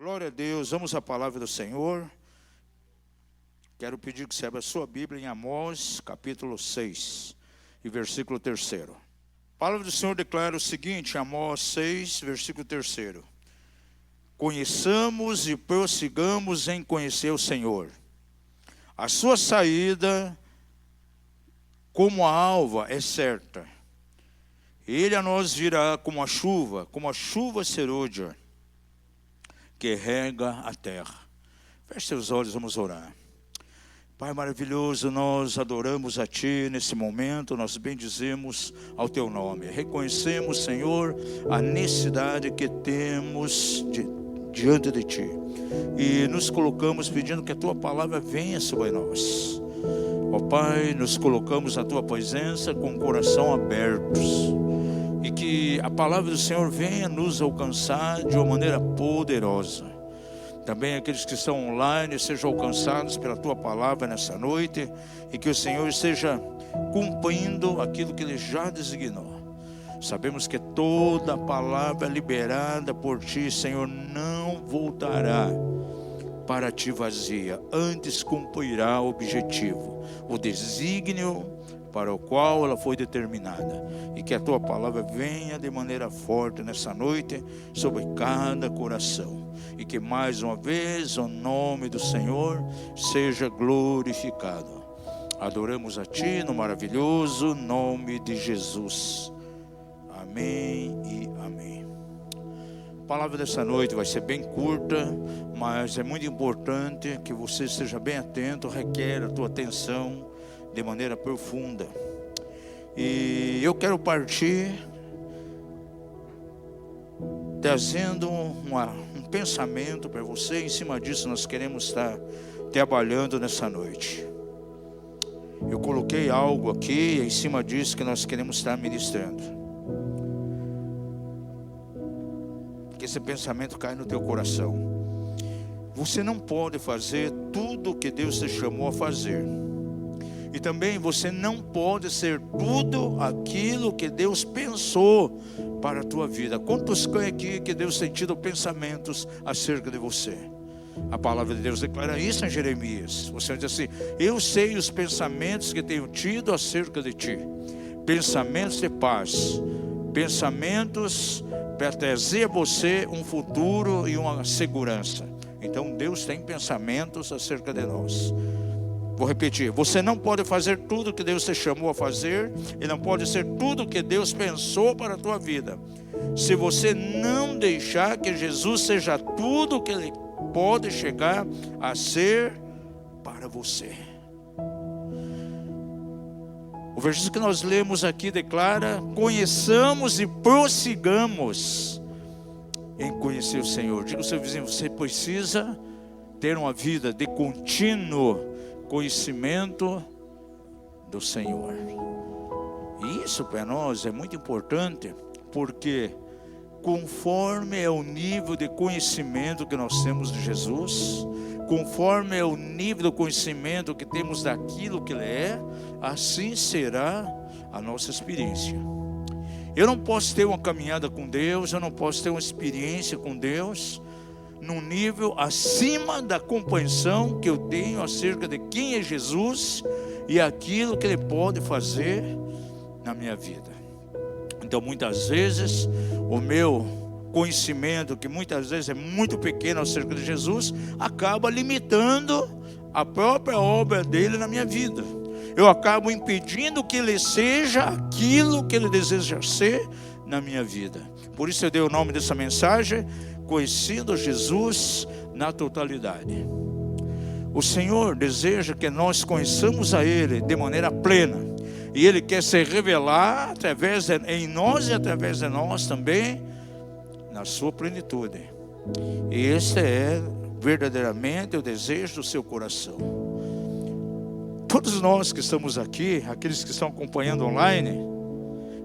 Glória a Deus, vamos à palavra do Senhor. Quero pedir que você abra a sua Bíblia em Amós, capítulo 6, e versículo 3. A palavra do Senhor declara o seguinte, Amós 6, versículo 3. Conheçamos e prossigamos em conhecer o Senhor. A sua saída, como a alva, é certa. Ele a nós virá como a chuva serôdia, que rega a terra. Feche seus olhos, vamos orar. Pai maravilhoso, nós adoramos a Ti nesse momento, nós bendizemos ao Teu nome. Reconhecemos, Senhor, a necessidade que temos diante de Ti. E nos colocamos pedindo que a Tua palavra venha sobre nós. Ó Pai, nos colocamos na Tua presença com o coração abertos. E que a palavra do Senhor venha nos alcançar de uma maneira poderosa. Também aqueles que estão online sejam alcançados pela Tua palavra nessa noite. E que o Senhor esteja cumprindo aquilo que Ele já designou. Sabemos que toda palavra liberada por Ti, Senhor, não voltará para Ti vazia. Antes cumprirá o objetivo, o desígnio para o qual ela foi determinada. E que a Tua palavra venha de maneira forte nessa noite sobre cada coração. E que mais uma vez o nome do Senhor seja glorificado. Adoramos a Ti no maravilhoso nome de Jesus. Amém e amém. A palavra dessa noite vai ser bem curta, mas é muito importante que você esteja bem atento, requer a tua atenção de maneira profunda. E eu quero partir trazendo um pensamento para você. Em cima disso nós queremos estar trabalhando nessa noite. Eu coloquei algo aqui em cima disso que nós queremos estar ministrando. Que esse pensamento cai no teu coração. Você não pode fazer tudo o que Deus te chamou a fazer. E também você não pode ser tudo aquilo que Deus pensou para a tua vida. Quantos creem aqui que Deus tem tido pensamentos acerca de você? A palavra de Deus declara isso em Jeremias. Você diz assim: eu sei os pensamentos que tenho tido acerca de ti. Pensamentos de paz. Pensamentos para trazer a você um futuro e uma segurança. Então Deus tem pensamentos acerca de nós. Vou repetir, você não pode fazer tudo que Deus te chamou a fazer, e não pode ser tudo que Deus pensou para a tua vida, se você não deixar que Jesus seja tudo que Ele pode chegar a ser para você. O versículo que nós lemos aqui declara: conheçamos e prossigamos em conhecer o Senhor. Diga ao seu vizinho, você precisa ter uma vida de contínuo conhecimento do Senhor. E isso para nós é muito importante, porque conforme é o nível de conhecimento que nós temos de Jesus, conforme é o nível do conhecimento que temos daquilo que Ele é, assim será a nossa experiência. Eu não posso ter uma caminhada com Deus, eu não posso ter uma experiência com Deus num nível acima da compreensão que eu tenho acerca de quem é Jesus e aquilo que Ele pode fazer na minha vida. Então muitas vezes o meu conhecimento, que muitas vezes é muito pequeno acerca de Jesus, acaba limitando a própria obra dele na minha vida. Eu acabo impedindo que Ele seja aquilo que Ele deseja ser na minha vida. Por isso eu dei o nome dessa mensagem: conhecendo Jesus na totalidade. O Senhor deseja que nós conheçamos a Ele de maneira plena. E Ele quer se revelar em nós e através de nós também, na sua plenitude. E esse é verdadeiramente o desejo do seu coração. Todos nós que estamos aqui, aqueles que estão acompanhando online,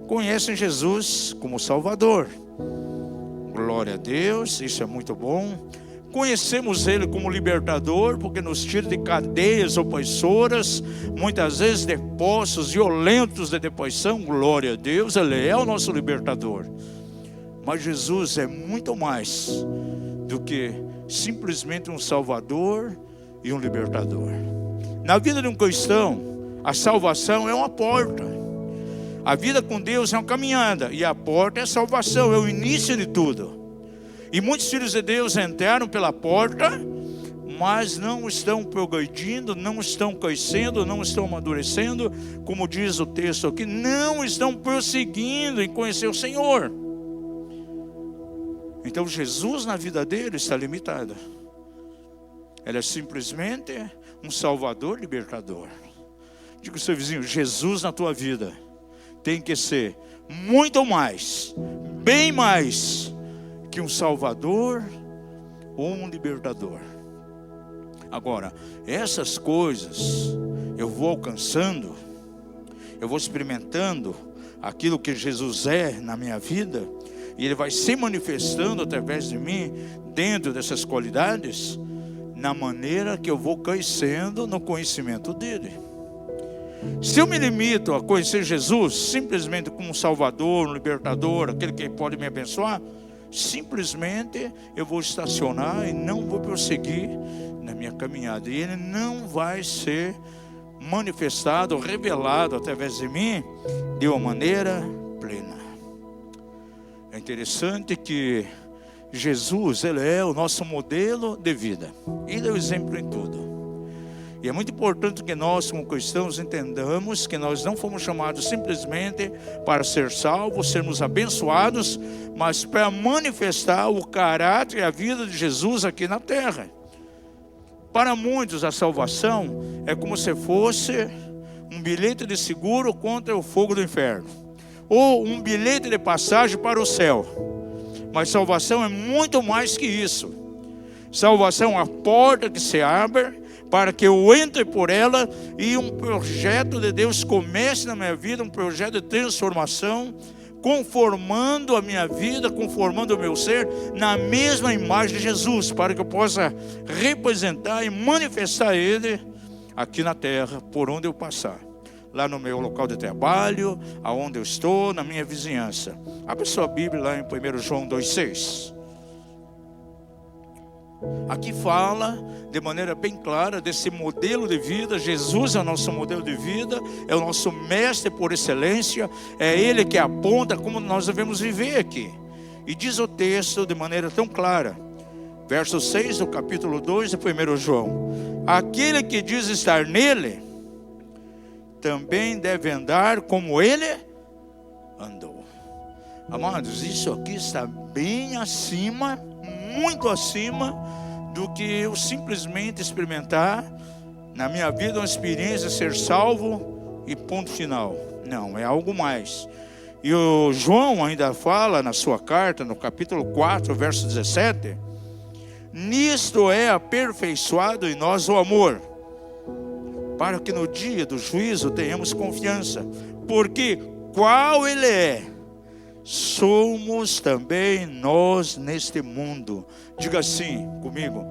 conhecem Jesus como Salvador. Glória a Deus, isso é muito bom. Conhecemos Ele como libertador, porque nos tira de cadeias opressoras, muitas vezes de poços violentos de depressão. Glória a Deus, Ele é o nosso libertador. Mas Jesus é muito mais do que simplesmente um Salvador e um Libertador. Na vida de um cristão, a salvação é uma porta. A vida com Deus é uma caminhada, e a porta é a salvação, é o início de tudo. E muitos filhos de Deus entraram pela porta, mas não estão progredindo, não estão crescendo, não estão amadurecendo, como diz o texto aqui, não estão prosseguindo em conhecer o Senhor. Então Jesus na vida dele está limitado. Ele é simplesmente um Salvador libertador. Diga ao seu vizinho, Jesus na tua vida tem que ser muito mais, bem mais que um Salvador ou um libertador. Agora, essas coisas eu vou alcançando, eu vou experimentando aquilo que Jesus é na minha vida, e Ele vai se manifestando através de mim, dentro dessas qualidades, na maneira que eu vou crescendo no conhecimento dEle. Se eu me limito a conhecer Jesus simplesmente como um Salvador, um Libertador, aquele que pode me abençoar, simplesmente eu vou estacionar e não vou prosseguir na minha caminhada, e Ele não vai ser manifestado, revelado através de mim de uma maneira plena. É interessante que Jesus, Ele é o nosso modelo de vida, Ele é o exemplo em tudo. E é muito importante que nós, como cristãos, entendamos que nós não fomos chamados simplesmente para ser salvos, sermos abençoados, mas para manifestar o caráter e a vida de Jesus aqui na terra. Para muitos, a salvação é como se fosse um bilhete de seguro contra o fogo do inferno, ou um bilhete de passagem para o céu. Mas salvação é muito mais que isso. Salvação é a porta que se abre para que eu entre por ela e um projeto de Deus comece na minha vida, um projeto de transformação, conformando a minha vida, conformando o meu ser na mesma imagem de Jesus, para que eu possa representar e manifestar Ele aqui na terra, por onde eu passar. Lá no meu local de trabalho, aonde eu estou, na minha vizinhança. Abra sua Bíblia lá em 1 João 2,6. Aqui fala de maneira bem clara desse modelo de vida. Jesus é o nosso modelo de vida, é o nosso mestre por excelência, é Ele que aponta como nós devemos viver aqui. E diz o texto de maneira tão clara, verso 6 do capítulo 2 de 1 João: aquele que diz estar nele, também deve andar como Ele andou. Amados, isso aqui está bem acima, muito acima do que eu simplesmente experimentar na minha vida uma experiência de ser salvo e ponto final. Não, é algo mais. E o João ainda fala na sua carta, no capítulo 4, verso 17: nisto é aperfeiçoado em nós o amor, para que no dia do juízo tenhamos confiança, porque qual Ele é, somos também nós neste mundo. Diga assim comigo: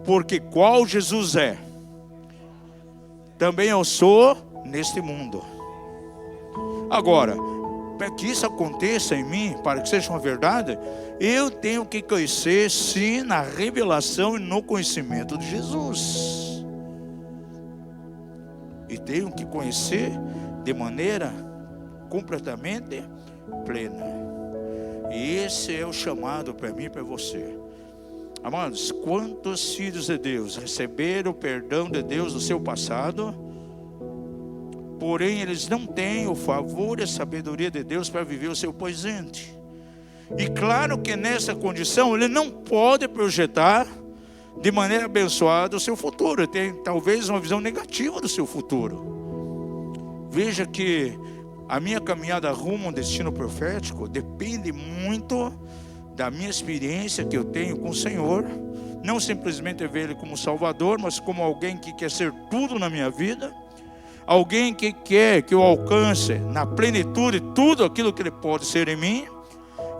porque qual Jesus é, também eu sou neste mundo. Agora, para que isso aconteça em mim, para que seja uma verdade, eu tenho que crescer sim na revelação e no conhecimento de Jesus. E tenho que conhecer de maneira completamente plena. E esse é o chamado para mim e para você. Amados, quantos filhos de Deus receberam o perdão de Deus do seu passado, porém eles não têm o favor e a sabedoria de Deus para viver o seu presente. E claro que nessa condição ele não pode projetar de maneira abençoada o seu futuro. Ele tem talvez uma visão negativa do seu futuro. Veja que a minha caminhada rumo a um destino profético depende muito da minha experiência que eu tenho com o Senhor. Não simplesmente ver Ele como Salvador, mas como alguém que quer ser tudo na minha vida. Alguém que quer que eu alcance na plenitude tudo aquilo que Ele pode ser em mim.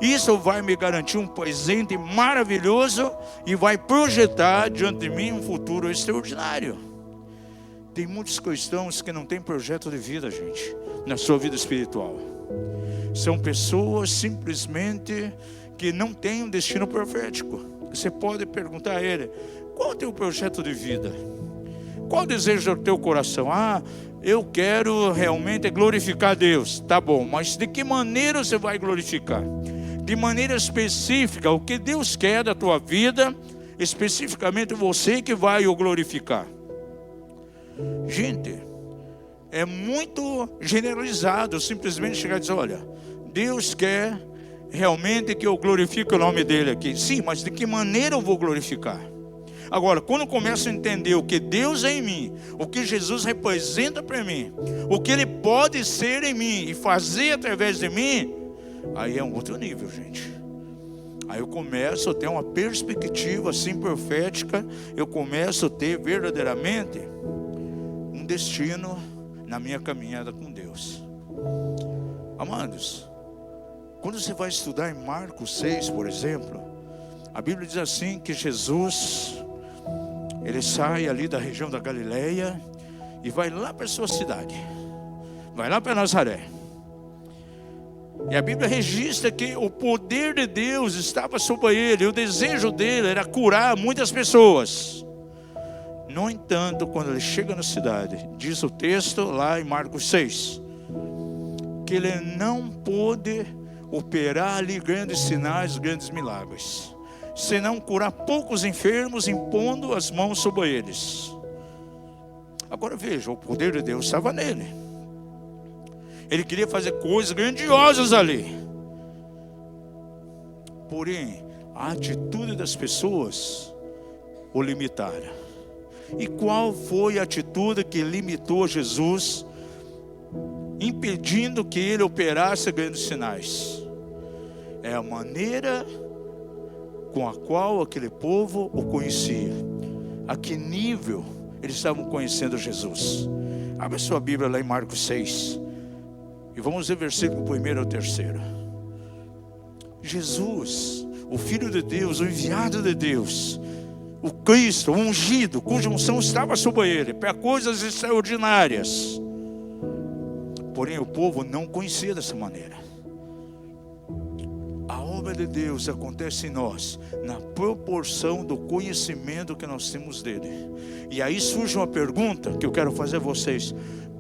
Isso vai me garantir um presente maravilhoso e vai projetar diante de mim um futuro extraordinário. Tem muitos cristãos que não têm projeto de vida, gente, na sua vida espiritual. São pessoas simplesmente que não têm um destino profético. Você pode perguntar a Ele: qual é o teu projeto de vida? Qual o desejo do teu coração? Eu quero realmente glorificar Deus. Tá bom, mas de que maneira você vai glorificar? De maneira específica, o que Deus quer da tua vida, especificamente você que vai o glorificar. Gente, é muito generalizado simplesmente chegar e dizer: olha, Deus quer realmente que eu glorifique o nome dele aqui. Sim, mas de que maneira eu vou glorificar? Agora, quando eu começo a entender o que Deus é em mim, o que Jesus representa para mim, o que Ele pode ser em mim e fazer através de mim, aí é um outro nível, gente. Aí eu começo a ter uma perspectiva assim profética, eu começo a ter verdadeiramente um destino na minha caminhada com Deus. Amados, quando você vai estudar em Marcos 6, por exemplo, a Bíblia diz assim que Jesus, ele sai ali da região da Galileia e vai lá para a sua cidade, vai lá para Nazaré. E a Bíblia registra que o poder de Deus estava sobre ele, e o desejo dele era curar muitas pessoas. No entanto, quando ele chega na cidade, diz o texto lá em Marcos 6, que ele não pôde operar ali grandes sinais, grandes milagres, senão curar poucos enfermos, impondo as mãos sobre eles. Agora veja, o poder de Deus estava nele. Ele queria fazer coisas grandiosas ali. Porém, a atitude das pessoas o limitaram. E qual foi a atitude que limitou Jesus, impedindo que ele operasse grandes sinais? É a maneira com a qual aquele povo o conhecia. A que nível eles estavam conhecendo Jesus? Abra sua Bíblia lá em Marcos 6. E vamos ver versículo 1 ao 3. Jesus, o Filho de Deus, o enviado de Deus, o Cristo, o ungido, cuja unção estava sobre ele, para coisas extraordinárias. Porém o povo não conhecia dessa maneira. A obra de Deus acontece em nós na proporção do conhecimento que nós temos dele. E aí surge uma pergunta que eu quero fazer a vocês: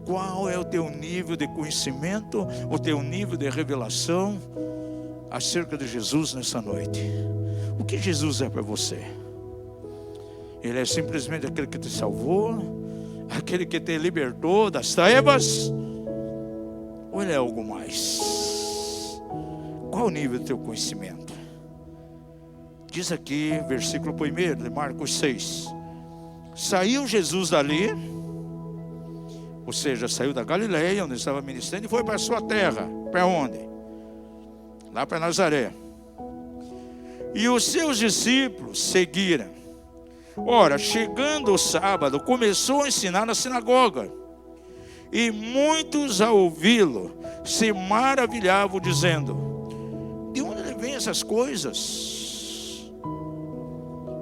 qual é o teu nível de conhecimento, o teu nível de revelação acerca de Jesus nessa noite? O que Jesus é para você? Ele é simplesmente aquele que te salvou, aquele que te libertou das trevas, ou ele é algo mais? Qual o nível do teu conhecimento? Diz aqui, versículo 1 de Marcos 6. Saiu Jesus dali, ou seja, saiu da Galileia, onde estava ministrando, e foi para a sua terra. Para onde? Lá para Nazaré. E os seus discípulos seguiram. Ora, chegando o sábado, começou a ensinar na sinagoga. E muitos a ouvi-lo se maravilhavam, dizendo: de onde ele vem essas coisas?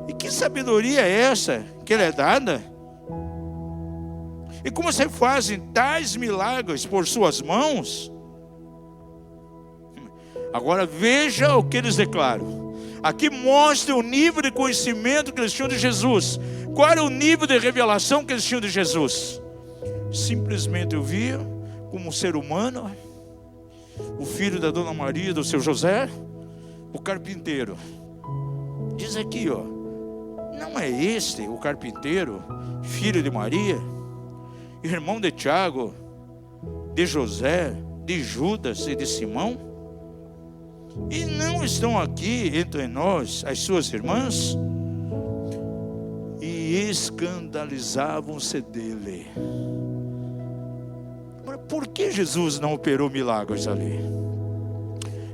E que sabedoria é essa que lhe é dada? E como se fazem tais milagres por suas mãos? Agora veja o que eles declaram. Aqui mostra o nível de conhecimento que eles tinham de Jesus. Qual era o nível de revelação que eles tinham de Jesus? Simplesmente eu via como um ser humano, o filho da dona Maria, do seu José, o carpinteiro. Diz aqui, ó, não é este o carpinteiro, filho de Maria, irmão de Tiago, de José, de Judas e de Simão? E não estão aqui entre nós as suas irmãs? E escandalizavam-se dele. Por que Jesus não operou milagres ali?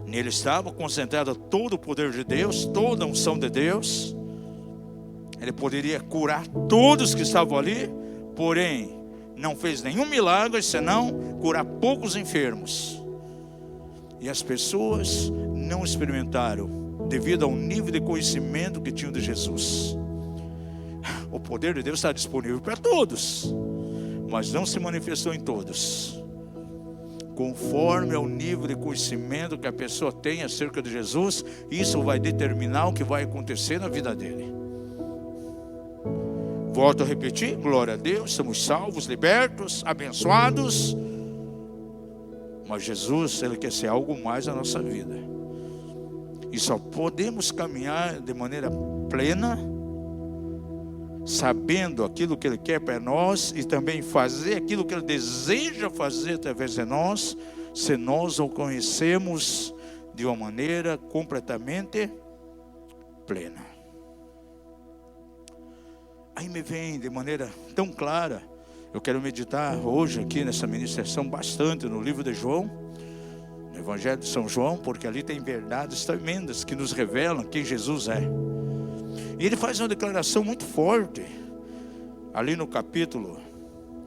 Nele estava concentrado todo o poder de Deus, toda a unção de Deus. Ele poderia curar todos que estavam ali, porém não fez nenhum milagre, senão curar poucos enfermos. E as pessoas não experimentaram, devido ao nível de conhecimento que tinham de Jesus. O poder de Deus está disponível para todos, mas não se manifestou em todos. Conforme ao nível de conhecimento que a pessoa tem acerca de Jesus, isso vai determinar o que vai acontecer na vida dele. Volto a repetir, glória a Deus, somos salvos, libertos, abençoados. Mas Jesus, Ele quer ser algo mais na nossa vida. E só podemos caminhar de maneira plena, sabendo aquilo que Ele quer para nós e também fazer aquilo que Ele deseja fazer através de nós, se nós o conhecemos de uma maneira completamente plena. Aí me vem de maneira tão clara, eu quero meditar hoje aqui nessa ministração bastante no livro de João, no Evangelho de São João, porque ali tem verdades tremendas que nos revelam quem Jesus é. E ele faz uma declaração muito forte, ali no capítulo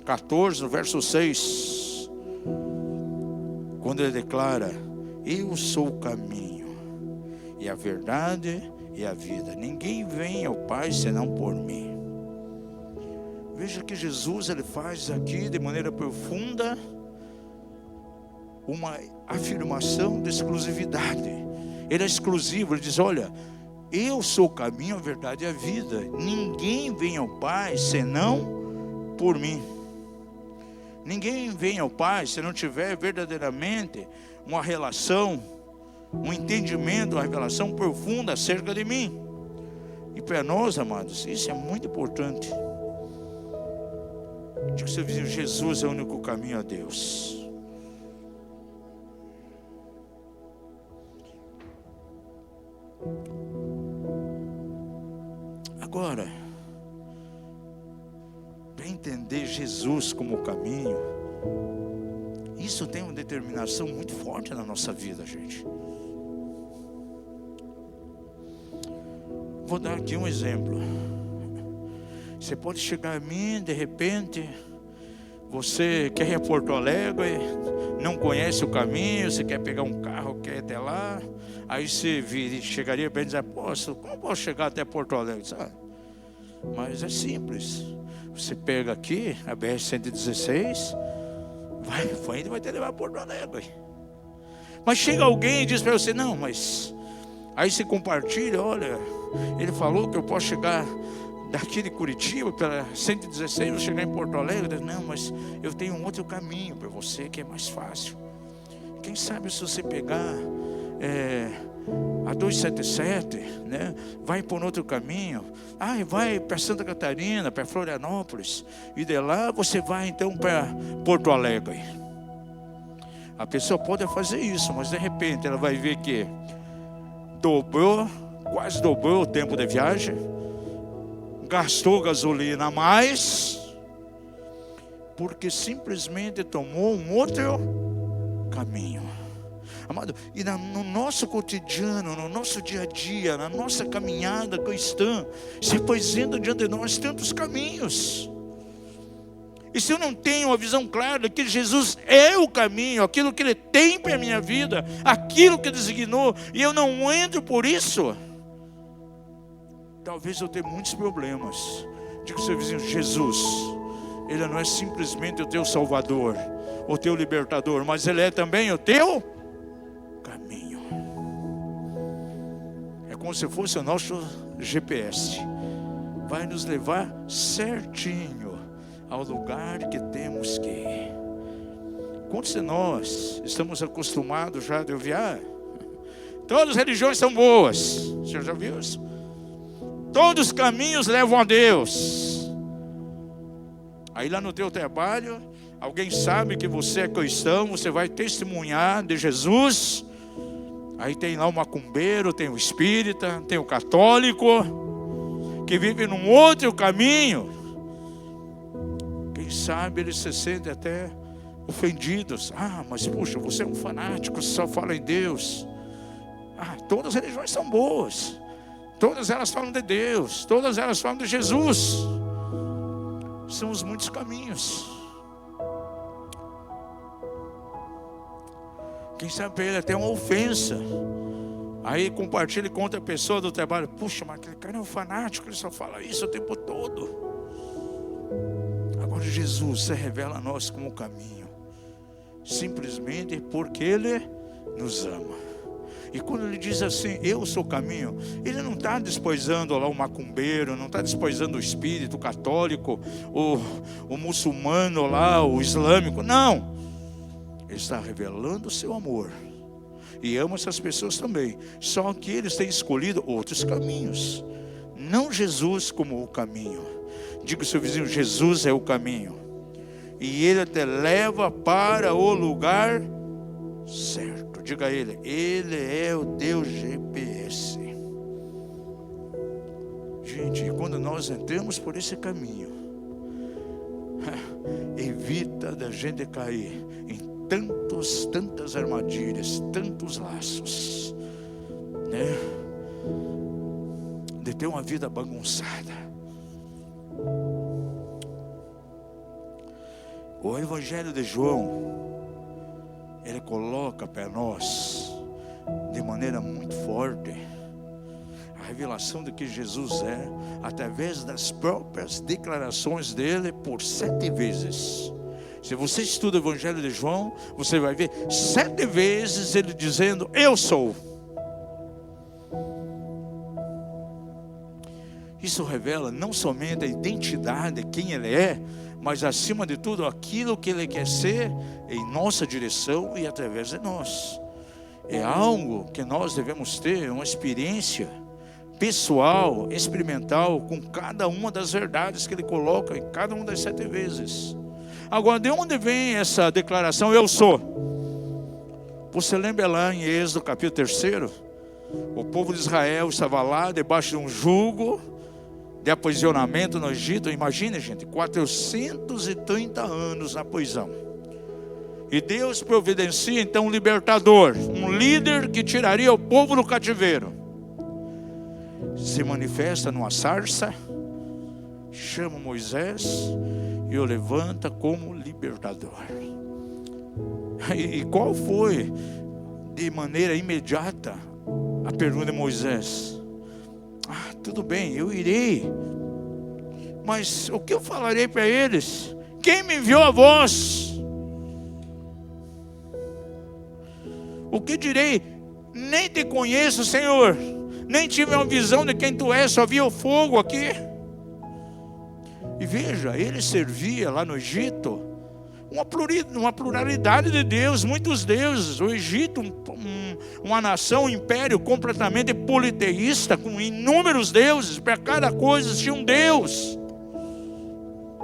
14, no verso 6, quando ele declara: eu sou o caminho, e a verdade e a vida. Ninguém vem ao Pai senão por mim. Veja que Jesus, ele faz aqui de maneira profunda uma afirmação de exclusividade. Ele é exclusivo, ele diz: olha, eu sou o caminho, a verdade e a vida. Ninguém vem ao Pai senão por mim. Ninguém vem ao Pai se não tiver verdadeiramente uma relação, um entendimento, uma revelação profunda acerca de mim. E para nós, amados, isso é muito importante. Diga que seu vizinho: Jesus é o único caminho a Deus. Agora, para entender Jesus como o caminho, isso tem uma determinação muito forte na nossa vida, gente. Vou dar aqui um exemplo. Você pode chegar a mim, de repente, você quer ir a Porto Alegre, não conhece o caminho, você quer pegar um carro, quer ir até lá. Aí você chegaria para ele e dizer: apóstolo, como posso chegar até Porto Alegre? Sabe? Mas é simples. Você pega aqui a BR-116, vai te levar a Porto Alegre. Mas chega alguém e diz para você: não, mas... Aí você compartilha: olha, ele falou que eu posso chegar daqui de Curitiba pela 116, vou chegar em Porto Alegre. Não, mas eu tenho um outro caminho para você que é mais fácil. Quem sabe se você pegar a 277, né, vai por outro caminho, vai para Santa Catarina, para Florianópolis, e de lá você vai então para Porto Alegre. A pessoa pode fazer isso, mas de repente ela vai ver que quase dobrou o tempo de viagem, gastou gasolina a mais, porque simplesmente tomou um outro caminho. Amado, e no nosso cotidiano, no nosso dia a dia, na nossa caminhada cristã, se apresenta diante de nós tantos caminhos. E se eu não tenho uma visão clara de que Jesus é o caminho, aquilo que Ele tem para a minha vida, aquilo que Ele designou, e eu não entro por isso, talvez eu tenha muitos problemas. Diga ao seu vizinho: Jesus, Ele não é simplesmente o teu Salvador, o teu libertador, mas Ele é também o teu caminho. É como se fosse o nosso GPS. Vai nos levar certinho ao lugar que temos que ir. Quantos de nós estamos acostumados já de ouvir: todas as religiões são boas? O senhor já viu isso? Todos os caminhos levam a Deus. Aí lá no teu trabalho, alguém sabe que você é cristão, você vai testemunhar de Jesus. Aí tem lá o macumbeiro, tem o espírita, tem o católico, que vive num outro caminho. Quem sabe eles se sentem até ofendidos: mas puxa, você é um fanático, você só fala em Deus. Todas as religiões são boas, todas elas falam de Deus, todas elas falam de Jesus. São os muitos caminhos. Quem sabe para ele até uma ofensa. Aí compartilha e conta a pessoa do trabalho: puxa, mas aquele cara é um fanático, ele só fala isso o tempo todo. Agora Jesus se revela a nós como o caminho. simplesmente porque Ele nos ama. E quando Ele diz assim, eu sou o caminho, Ele não está despoisando lá o macumbeiro, não está despoisando o espírito católico, o muçulmano lá, o islâmico, não. Ele está revelando o seu amor. E ama essas pessoas também. Só que eles têm escolhido outros caminhos. Não Jesus como o caminho. Diga ao seu vizinho, Jesus é o caminho. E Ele te leva para o lugar certo. Diga a Ele, Ele é o teu GPS. Gente, e quando nós entramos por esse caminho, evita da gente cair em tantas armadilhas, tantos laços, né? De ter uma vida bagunçada. O Evangelho de João, ele coloca para nós de maneira muito forte a revelação de que Jesus é, através das próprias declarações dele por 7 vezes. Se você estuda o Evangelho de João, você vai ver 7 vezes ele dizendo, eu sou. Isso revela não somente a identidade, quem ele é, mas acima de tudo aquilo que ele quer ser em nossa direção e através de nós. É algo que nós devemos ter, uma experiência pessoal, experimental, com cada uma das verdades que ele coloca em cada uma das 7 vezes. Agora, de onde vem essa declaração, eu sou? Você lembra lá em Êxodo capítulo 3? O povo de Israel estava lá, debaixo de um jugo de aprisionamento no Egito. Imagine, gente, 430 anos na prisão. E Deus providencia então um libertador, um líder que tiraria o povo do cativeiro. Se manifesta numa sarça, chama Moisés e o levanta como libertador. E qual foi, de maneira imediata, a pergunta de Moisés? Tudo bem, eu irei, mas o que eu falarei para eles? Quem me enviou a voz? O que direi? Nem te conheço, Senhor, nem tive uma visão de quem tu és, só vi o fogo aqui. E veja, ele servia lá no Egito uma pluralidade de deuses, muitos deuses. O Egito, uma nação, um império completamente politeísta, com inúmeros deuses, para cada coisa tinha um Deus.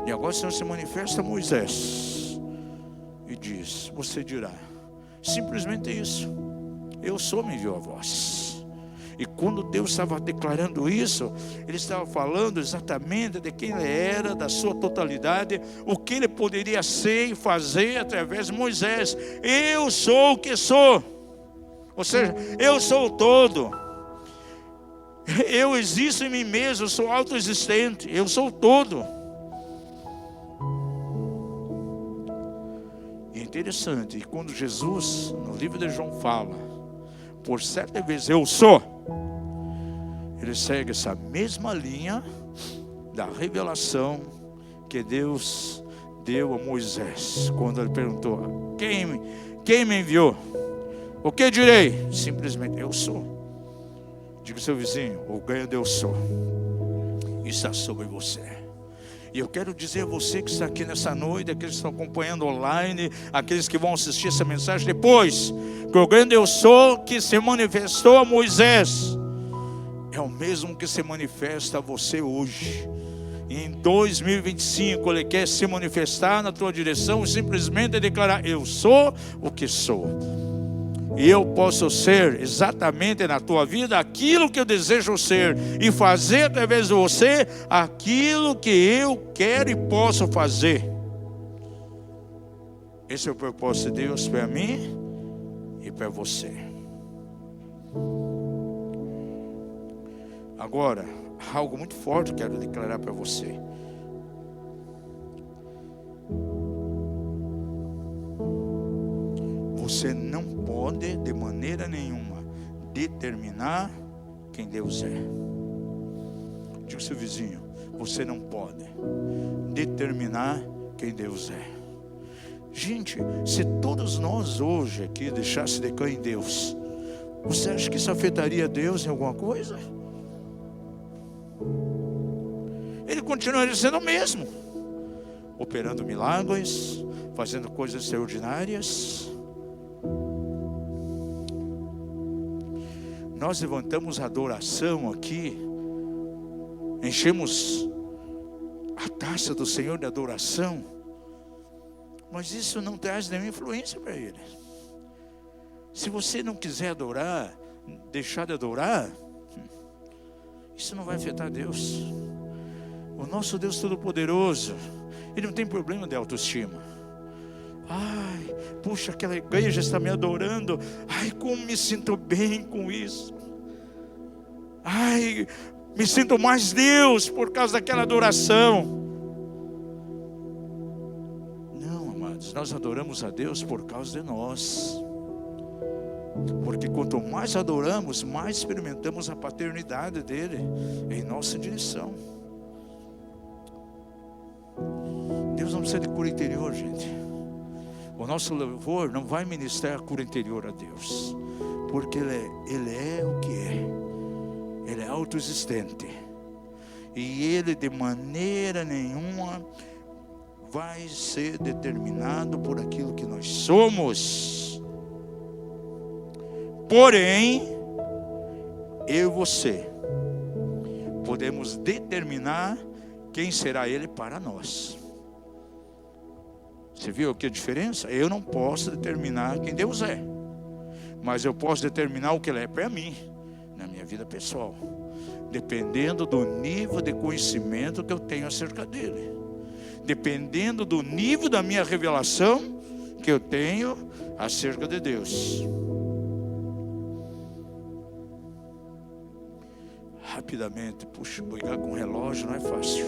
E agora o Senhor se manifesta a Moisés e diz, você dirá, simplesmente isso, eu sou, me enviou a voz. E quando Deus estava declarando isso, Ele estava falando exatamente de quem Ele era, da sua totalidade, o que Ele poderia ser e fazer através de Moisés. Eu sou o que sou. Ou seja, eu sou o todo. Eu existo em mim mesmo, eu sou autoexistente, eu sou o todo. E é interessante, e quando Jesus, no livro de João, fala, por 7 vezes, eu sou, ele segue essa mesma linha da revelação que Deus deu a Moisés, quando ele perguntou, quem me enviou? O que direi? Simplesmente, eu sou. Diga ao seu vizinho, o ganho de eu sou está sobre você. E eu quero dizer a você que está aqui nessa noite, aqueles que estão acompanhando online, aqueles que vão assistir essa mensagem depois, que o grande eu sou que se manifestou a Moisés é o mesmo que se manifesta a você hoje. E em 2025 Ele quer se manifestar na tua direção e simplesmente declarar, eu sou o que sou. E eu posso ser exatamente na tua vida aquilo que eu desejo ser, e fazer através de você aquilo que eu quero e posso fazer. Esse é o propósito de Deus para mim e para você. Agora, algo muito forte eu quero declarar para você. Você não pode, de maneira nenhuma, determinar quem Deus é. Diga ao seu vizinho, você não pode determinar quem Deus é. Gente, se todos nós hoje aqui deixasse de crer em Deus, você acha que isso afetaria Deus em alguma coisa? Ele continuaria sendo o mesmo, operando milagres, fazendo coisas extraordinárias. Nós levantamos a adoração aqui, enchemos a taça do Senhor de adoração, mas isso não traz nenhuma influência para Ele. Se você não quiser adorar, deixar de adorar, isso não vai afetar Deus. O nosso Deus Todo-Poderoso, Ele não tem problema de autoestima. Ai, puxa, aquela igreja está me adorando. Ai, como me sinto bem com isso. Ai, me sinto mais Deus por causa daquela adoração. Não, amados, nós adoramos a Deus por causa de nós. Porque quanto mais adoramos, mais experimentamos a paternidade dele em nossa direção. Deus não precisa de cura interior, gente. O nosso louvor não vai ministrar a cura interior a Deus, porque Ele é o que é. Ele é autoexistente. E Ele de maneira nenhuma vai ser determinado por aquilo que nós somos. Porém, eu e você podemos determinar quem será Ele para nós. Você viu aqui a diferença? Eu não posso determinar quem Deus é, mas eu posso determinar o que Ele é para mim, na minha vida pessoal, dependendo do nível de conhecimento que eu tenho acerca dele, dependendo do nível da minha revelação que eu tenho acerca de Deus. Rapidamente, puxa, brigar com o relógio não é fácil.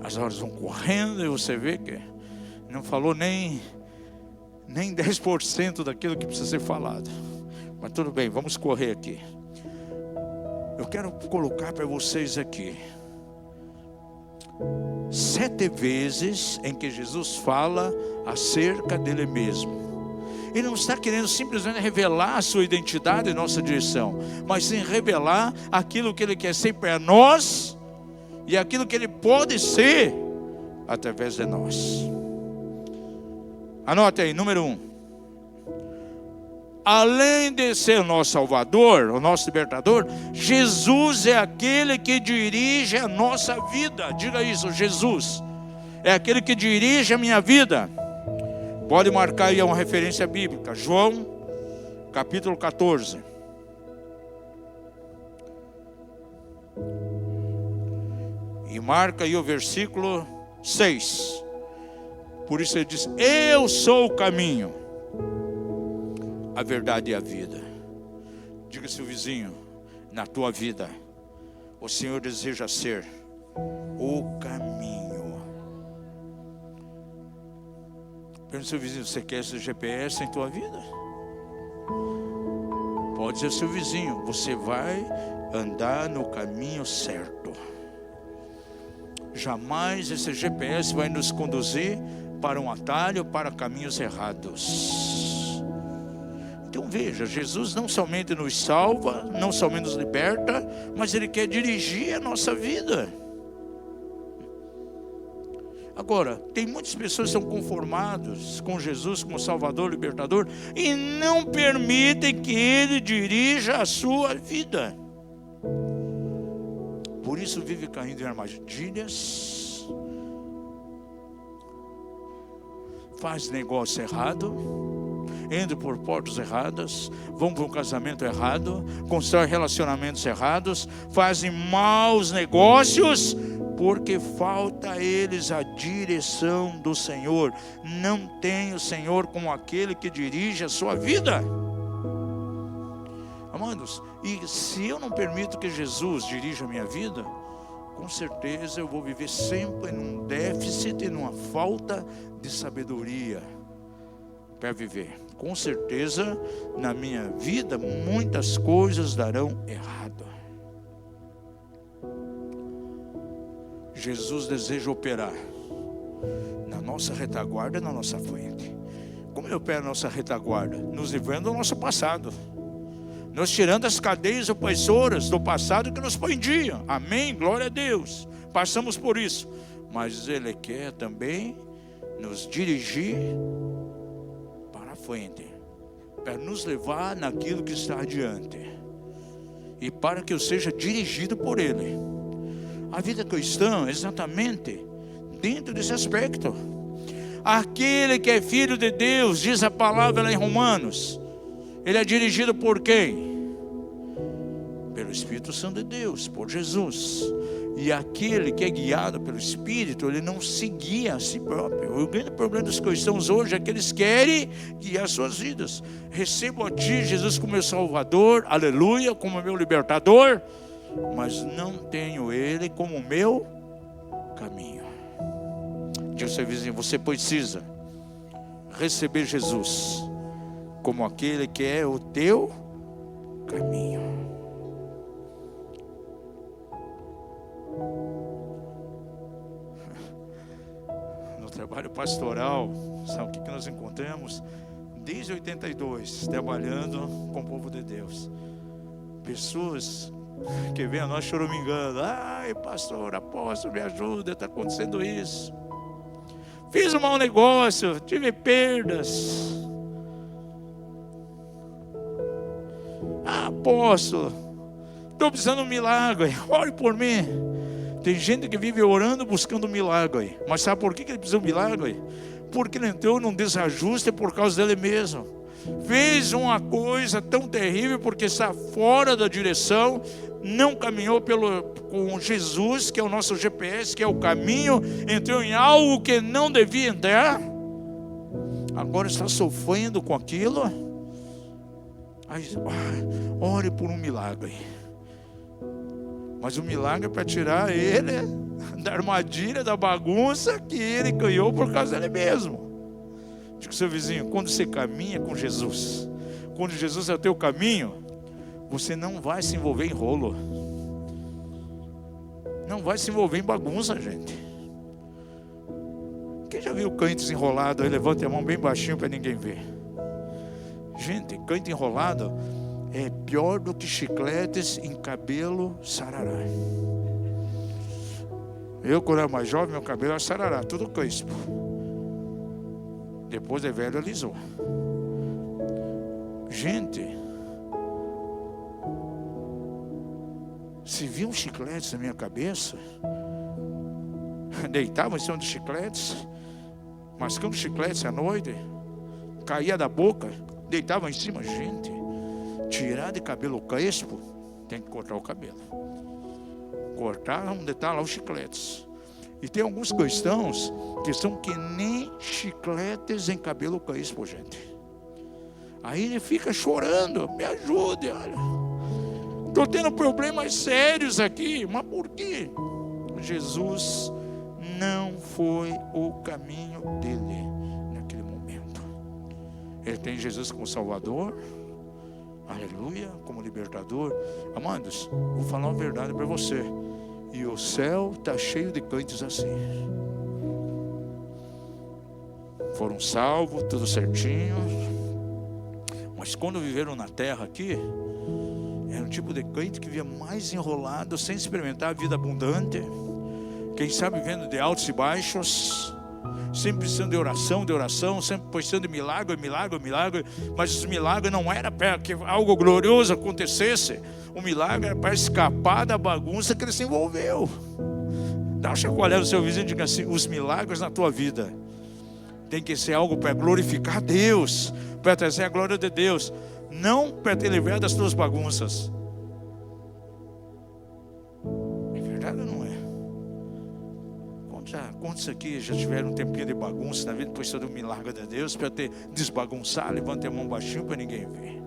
As horas vão correndo e você vê que não falou nem 10% daquilo que precisa ser falado. Mas tudo bem, vamos correr aqui. Eu quero colocar para vocês aqui 7 vezes em que Jesus fala acerca dele mesmo. Ele não está querendo simplesmente revelar a sua identidade em nossa direção, mas sim revelar aquilo que Ele quer ser para nós e aquilo que Ele pode ser através de nós. Anote aí, número 1. Além de ser o nosso Salvador, o nosso Libertador, Jesus é aquele que dirige a nossa vida. Diga isso, Jesus é aquele que dirige a minha vida. Pode marcar aí uma referência bíblica, João, capítulo 14. E marca aí o versículo 6. Por isso ele diz: eu sou o caminho, a verdade e a vida. Diga seu vizinho, na tua vida, o Senhor deseja ser o caminho. Pergunta seu vizinho, você quer esse GPS em tua vida? Pode dizer seu vizinho, você vai andar no caminho certo. Jamais esse GPS vai nos conduzir para um atalho, para caminhos errados. Então veja, Jesus não somente nos salva, não somente nos liberta, mas Ele quer dirigir a nossa vida. Agora, tem muitas pessoas que são conformadas com Jesus como Salvador, Libertador, e não permitem que Ele dirija a sua vida. Por isso vive caindo em armadilhas, faz negócio errado, entra por portas erradas, vão para um casamento errado, constrói relacionamentos errados, fazem maus negócios, porque falta a eles a direção do Senhor. Não tem o Senhor como aquele que dirige a sua vida. Amados, e se eu não permito que Jesus dirija a minha vida, com certeza eu vou viver sempre num déficit e numa falta de sabedoria para viver. Com certeza, na minha vida, muitas coisas darão errado. Jesus deseja operar na nossa retaguarda na nossa frente. Como ele opera a nossa retaguarda? Nos livrando do nosso passado, nos tirando as cadeias opressoras do passado que nos prendiam. Amém? Glória a Deus. Passamos por isso. Mas Ele quer também nos dirigir para a frente, para nos levar naquilo que está adiante, e para que eu seja dirigido por Ele. A vida cristã é exatamente dentro desse aspecto. Aquele que é filho de Deus, diz a palavra lá em Romanos, ele é dirigido por quem? Pelo Espírito Santo de Deus, por Jesus. E aquele que é guiado pelo Espírito, ele não se guia a si próprio. O grande problema dos cristãos hoje é que eles querem guiar suas vidas. Recebo a Ti, Jesus, como meu Salvador, aleluia, como meu libertador, mas não tenho Ele como meu caminho. Diga ao seu vizinho, você precisa receber Jesus como aquele que é o teu caminho. No trabalho pastoral, sabe o que nós encontramos? Desde 82, trabalhando com o povo de Deus, pessoas que vêm a nós choramingando: ai pastor, apóstolo, me ajuda, está acontecendo isso, fiz um mau negócio, tive perdas. Apóstolo, estou precisando de um milagre, ore por mim. Tem gente que vive orando, buscando um milagre. Mas sabe por que ele precisa de um milagre? Porque ele entrou num desajuste por causa dele mesmo. Fez uma coisa tão terrível porque está fora da direção, não caminhou com Jesus, que é o nosso GPS, que é o caminho, entrou em algo que não devia entrar, agora está sofrendo com aquilo. Aí, ore por um milagre. Mas o milagre é para tirar ele da armadilha, da bagunça que ele ganhou por causa dele mesmo. Diga ao seu vizinho, quando você caminha com Jesus, quando Jesus é o teu caminho, você não vai se envolver em rolo, não vai se envolver em bagunça, gente. Quem já viu crentes enrolados aí? Levante a mão bem baixinho para ninguém ver. Gente, crente enrolado é pior do que chicletes em cabelo sarará. Eu, quando era mais jovem, meu cabelo era sarará, tudo crespo. Depois de velho, alisou. Gente, se viam chicletes na minha cabeça, deitava em cima dos chicletes, mascando chicletes à noite, caía da boca, deitava em cima. Gente, tirar de cabelo crespo, tem que cortar o cabelo. Cortar onde está lá os chicletes. E tem alguns cristãos que são que nem chicletes em cabelo crespo, gente. Aí ele fica chorando: me ajude, olha, estou tendo problemas sérios aqui. Mas por quê? Jesus não foi o caminho dele naquele momento. Ele tem Jesus como Salvador, aleluia, como libertador. Amados, vou falar uma verdade para você, e o céu está cheio de crentes assim. Foram salvos, tudo certinho, mas quando viveram na terra aqui, era um tipo de crente que via mais enrolado, sem experimentar a vida abundante. Quem sabe vendo de altos e baixos, sempre precisando de oração, sempre precisando de milagre, mas os milagres não era para que algo glorioso acontecesse. O milagre era para escapar da bagunça que ele se envolveu. Dá uma chacoalhada no seu vizinho e diga assim: os milagres na tua vida tem que ser algo para glorificar Deus, para trazer a glória de Deus, não para te livrar das tuas bagunças. É verdade ou não é? Quantos aqui já tiveram um tempinho de bagunça na vida, depois do milagre de Deus, para te desbagunçar? Levante a mão baixinho para ninguém ver.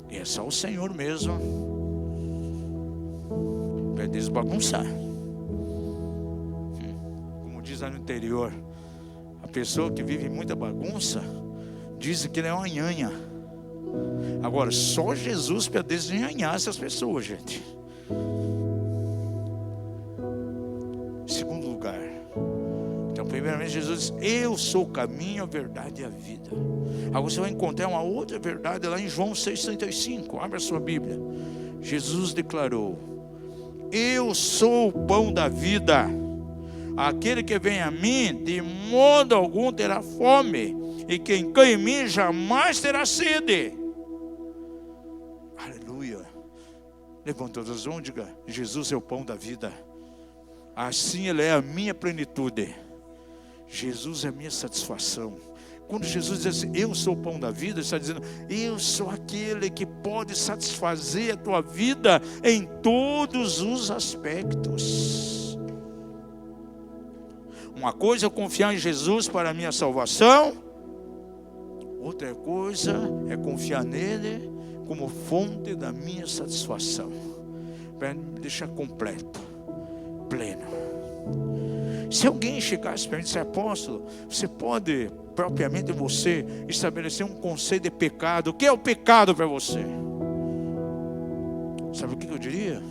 E é só o Senhor mesmo para desbagunçar. Como diz lá no interior, a pessoa que vive muita bagunça, diz que ele é uma nhanha. Agora, só Jesus para desenhanhar essas pessoas, gente. Primeiramente, Jesus diz: eu sou o caminho, a verdade e a vida. Agora você vai encontrar uma outra verdade lá em João 6,35. Abre a sua Bíblia. Jesus declarou: eu sou o pão da vida. Aquele que vem a mim, de modo algum terá fome, e quem crê em mim jamais terá sede. Aleluia. Levanta as mãos e diga: Jesus é o pão da vida. Assim Ele é a minha plenitude. Jesus é a minha satisfação. Quando Jesus diz assim: eu sou o pão da vida, Ele está dizendo: eu sou aquele que pode satisfazer a tua vida em todos os aspectos. Uma coisa é confiar em Jesus para a minha salvação, outra coisa é confiar nele como fonte da minha satisfação, para me deixar completo, pleno. Se alguém chegasse para mim e disse: apóstolo, você pode propriamente você estabelecer um conceito de pecado? O que é o pecado para você? Sabe o que eu diria?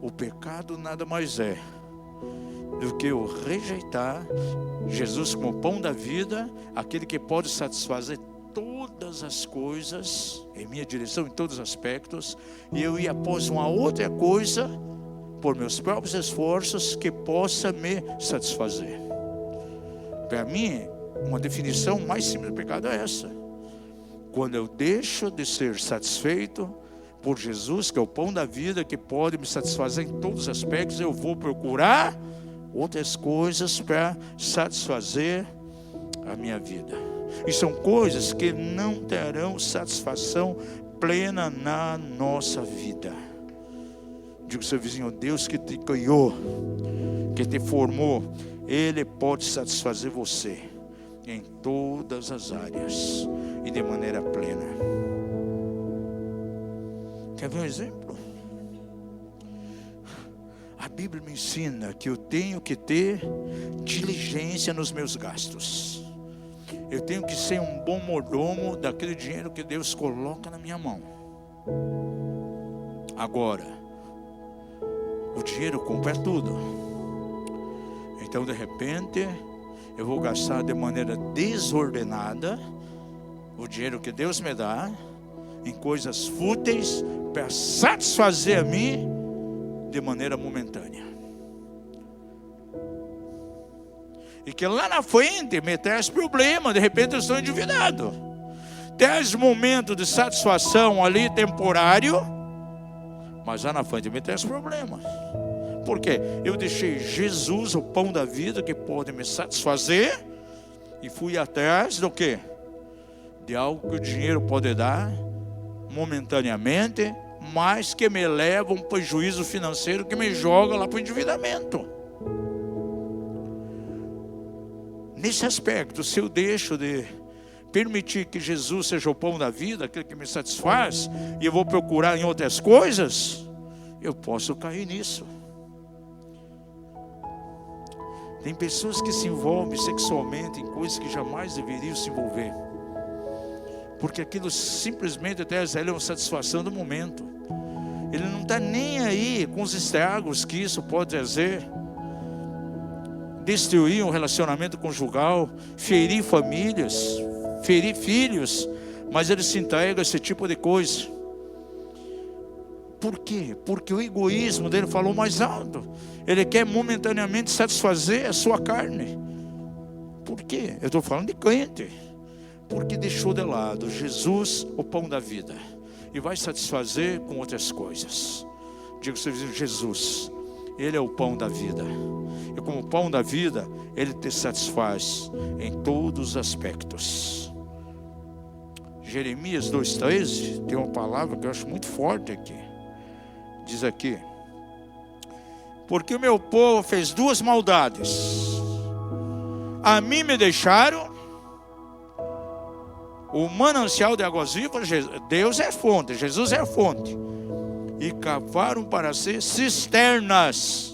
O pecado nada mais é do que eu rejeitar Jesus como pão da vida, aquele que pode satisfazer todas as coisas em minha direção, em todos os aspectos, e eu ir após uma outra coisa por meus próprios esforços que possa me satisfazer. Para mim, uma definição mais simples do pecado é essa: quando eu deixo de ser satisfeito por Jesus, que é o pão da vida, que pode me satisfazer em todos os aspectos, eu vou procurar outras coisas para satisfazer a minha vida. E são coisas que não terão satisfação plena na nossa vida. Diga ao seu vizinho: Deus que te criou, que te formou, Ele pode satisfazer você em todas as áreas e de maneira plena. Quer ver um exemplo? A Bíblia me ensina que eu tenho que ter diligência nos meus gastos. Eu tenho que ser um bom mordomo daquele dinheiro que Deus coloca na minha mão. Agora, o dinheiro compra tudo. Então, de repente, eu vou gastar de maneira desordenada o dinheiro que Deus me dá em coisas fúteis para satisfazer a mim de maneira momentânea. E que lá na frente me traz problema. De repente eu estou endividado. Traz momento de satisfação ali temporário, mas lá na frente me traz problemas. Por quê? Eu deixei Jesus, o pão da vida, que pode me satisfazer, e fui atrás do quê? De algo que o dinheiro pode dar momentaneamente, mas que me leva a um prejuízo financeiro que me joga lá para o endividamento. Nesse aspecto, se eu deixo de permitir que Jesus seja o pão da vida, aquele que me satisfaz, e eu vou procurar em outras coisas, eu posso cair nisso. Tem pessoas que se envolvem sexualmente em coisas que jamais deveriam se envolver, porque aquilo simplesmente traz a ele uma satisfação do momento. Ele não está nem aí com os estragos que isso pode trazer. Destruir um relacionamento conjugal, ferir famílias, ferir filhos, mas ele se entrega a esse tipo de coisa. Por quê? Porque o egoísmo dele falou mais alto. Ele quer momentaneamente satisfazer a sua carne. Por quê? Eu estou falando de crente. Porque deixou de lado Jesus, o pão da vida, e vai satisfazer com outras coisas. Diga ao seu vizinho: Jesus, Ele é o pão da vida. E como pão da vida, Ele te satisfaz em todos os aspectos. Jeremias 2,13 tem uma palavra que eu acho muito forte aqui. Diz aqui: porque o meu povo fez duas maldades. A mim me deixaram o manancial de águas vivas. Deus é a fonte, Jesus é a fonte. E cavaram para si cisternas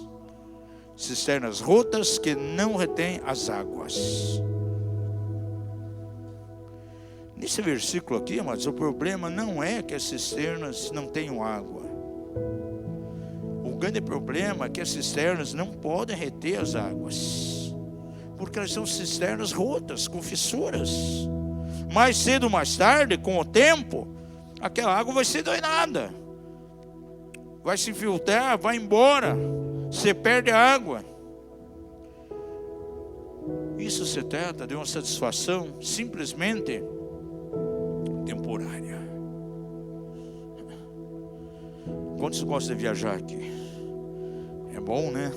rotas que não retêm as águas. Nesse versículo aqui, amados, o problema não é que as cisternas não tenham água. O grande problema é que as cisternas não podem reter as águas, Porque elas são cisternas rotas, com fissuras. Mais cedo ou mais tarde, com o tempo, aquela água vai ser drenada, vai se filtrar, vai embora, você perde a água. Isso se trata de uma satisfação simplesmente temporária. Quantos gostam de viajar aqui? É bom, né?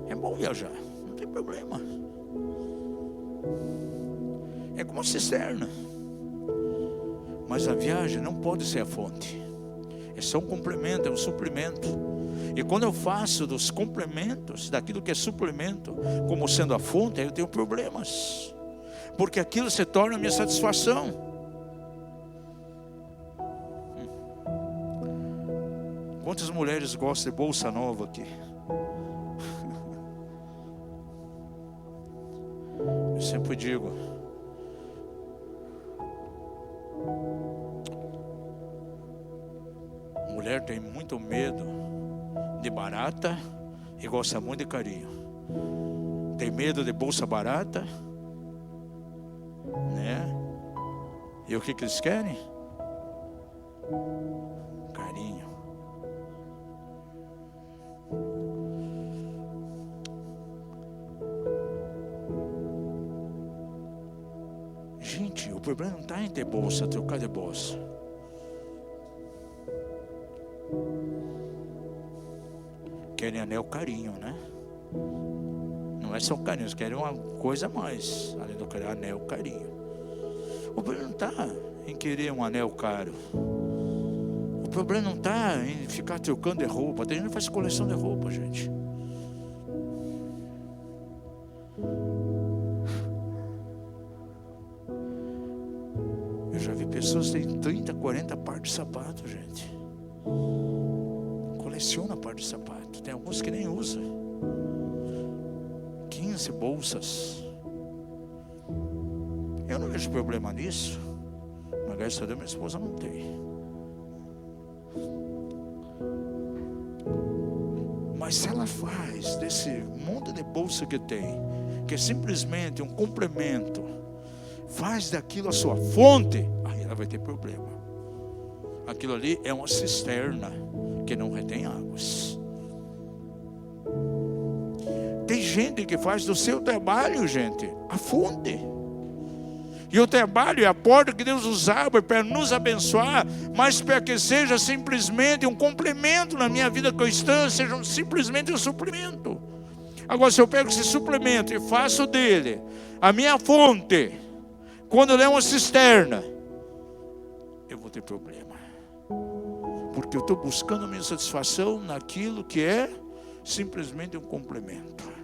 É bom viajar, não tem problema. É como uma cisterna. Mas a viagem não pode ser a fonte. É só um complemento, é um suplemento. E quando eu faço dos complementos, daquilo que é suplemento, como sendo a fonte, aí eu tenho problemas. Porque aquilo se torna a minha satisfação. Quantas mulheres gostam de bolsa nova aqui? Eu sempre digo, mulher tem muito medo de barata e gosta muito de carinho. Tem medo de bolsa barata, né? E o que eles querem? Carinho. Gente, o problema não está em ter bolsa, trocar de bolsa. Querem anel carinho, né? Não é só carinho, eles querem uma coisa a mais, além do querer anel carinho. O problema não está em querer um anel caro. O problema não está em ficar trocando de roupa. Tem gente que faz coleção de roupa, gente. Eu já vi pessoas que têm 30, 40 pares de sapato, gente. Coleciona par de sapato. Tem alguns que nem usa. 15 bolsas. Eu não vejo problema nisso. Mas graças a Deus minha esposa não tem. Mas se ela faz desse monte de bolsa que tem, que é simplesmente um complemento, faz daquilo a sua fonte, aí ela vai ter problema. Aquilo ali é uma cisterna que não retém águas. Tem gente que faz do seu trabalho, gente, a fonte. E o trabalho é a porta que Deus nos abre para nos abençoar, mas para que seja simplesmente um complemento na minha vida cristã, seja simplesmente um suplemento. Agora, se eu pego esse suplemento e faço dele a minha fonte, quando ele é uma cisterna, eu vou ter problema. Porque eu estou buscando a minha satisfação naquilo que é simplesmente um complemento.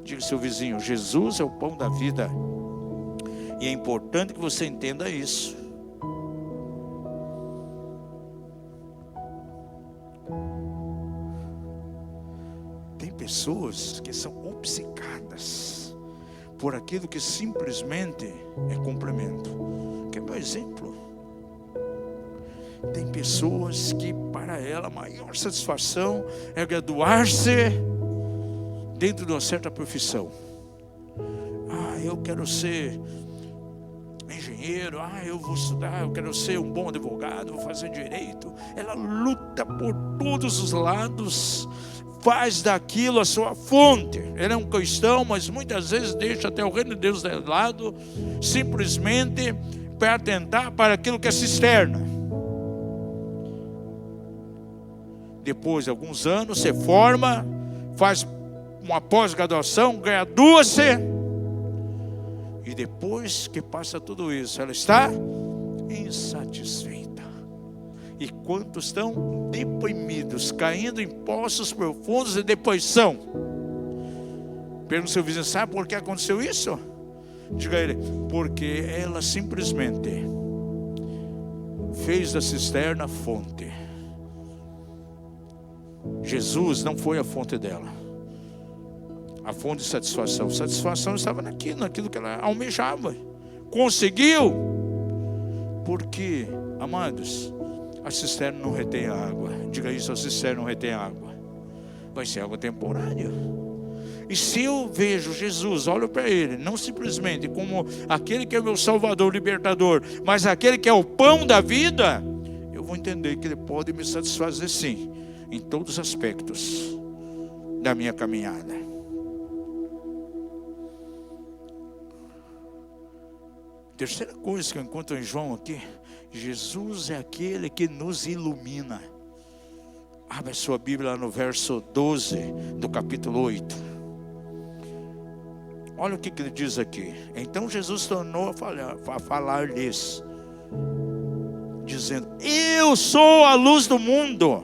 Diga ao seu vizinho, Jesus é o pão da vida. E é importante que você entenda isso. Tem pessoas que são obcecadas por aquilo que simplesmente é complemento. Quer meu exemplo? Tem pessoas que para ela a maior satisfação é graduar-se dentro de uma certa profissão. Eu quero ser engenheiro, eu vou estudar, eu quero ser um bom advogado, vou fazer direito. Ela luta por todos os lados, faz daquilo a sua fonte. Ele é um cristão, mas muitas vezes deixa até o reino de Deus de lado, simplesmente para atentar para aquilo que é cisterna. Depois de alguns anos, se forma, faz uma pós-graduação, gradua-se. E depois que passa tudo isso, ela está insatisfeita. E quantos estão deprimidos, caindo em poços profundos de depressão? Pergunta ao seu vizinho, sabe por que aconteceu isso? Diga a ele, porque ela simplesmente fez da cisterna fonte. Jesus não foi a fonte dela. A fonte de satisfação. Satisfação estava naquilo que ela almejava. Conseguiu. Porque, amados, a cisterna não retém a água. Diga isso, a cisterna não retém a água. Vai ser água temporária. E se eu vejo Jesus, olho para Ele, não simplesmente como aquele que é o meu Salvador, libertador, mas aquele que é o pão da vida, eu vou entender que Ele pode me satisfazer sim, em todos os aspectos da minha caminhada. Terceira coisa que eu encontro em João aqui, Jesus é aquele que nos ilumina. Abre a sua Bíblia no verso 12 do capítulo 8. Olha o que ele diz aqui. Então Jesus tornou a falar-lhes, dizendo: eu sou a luz do mundo.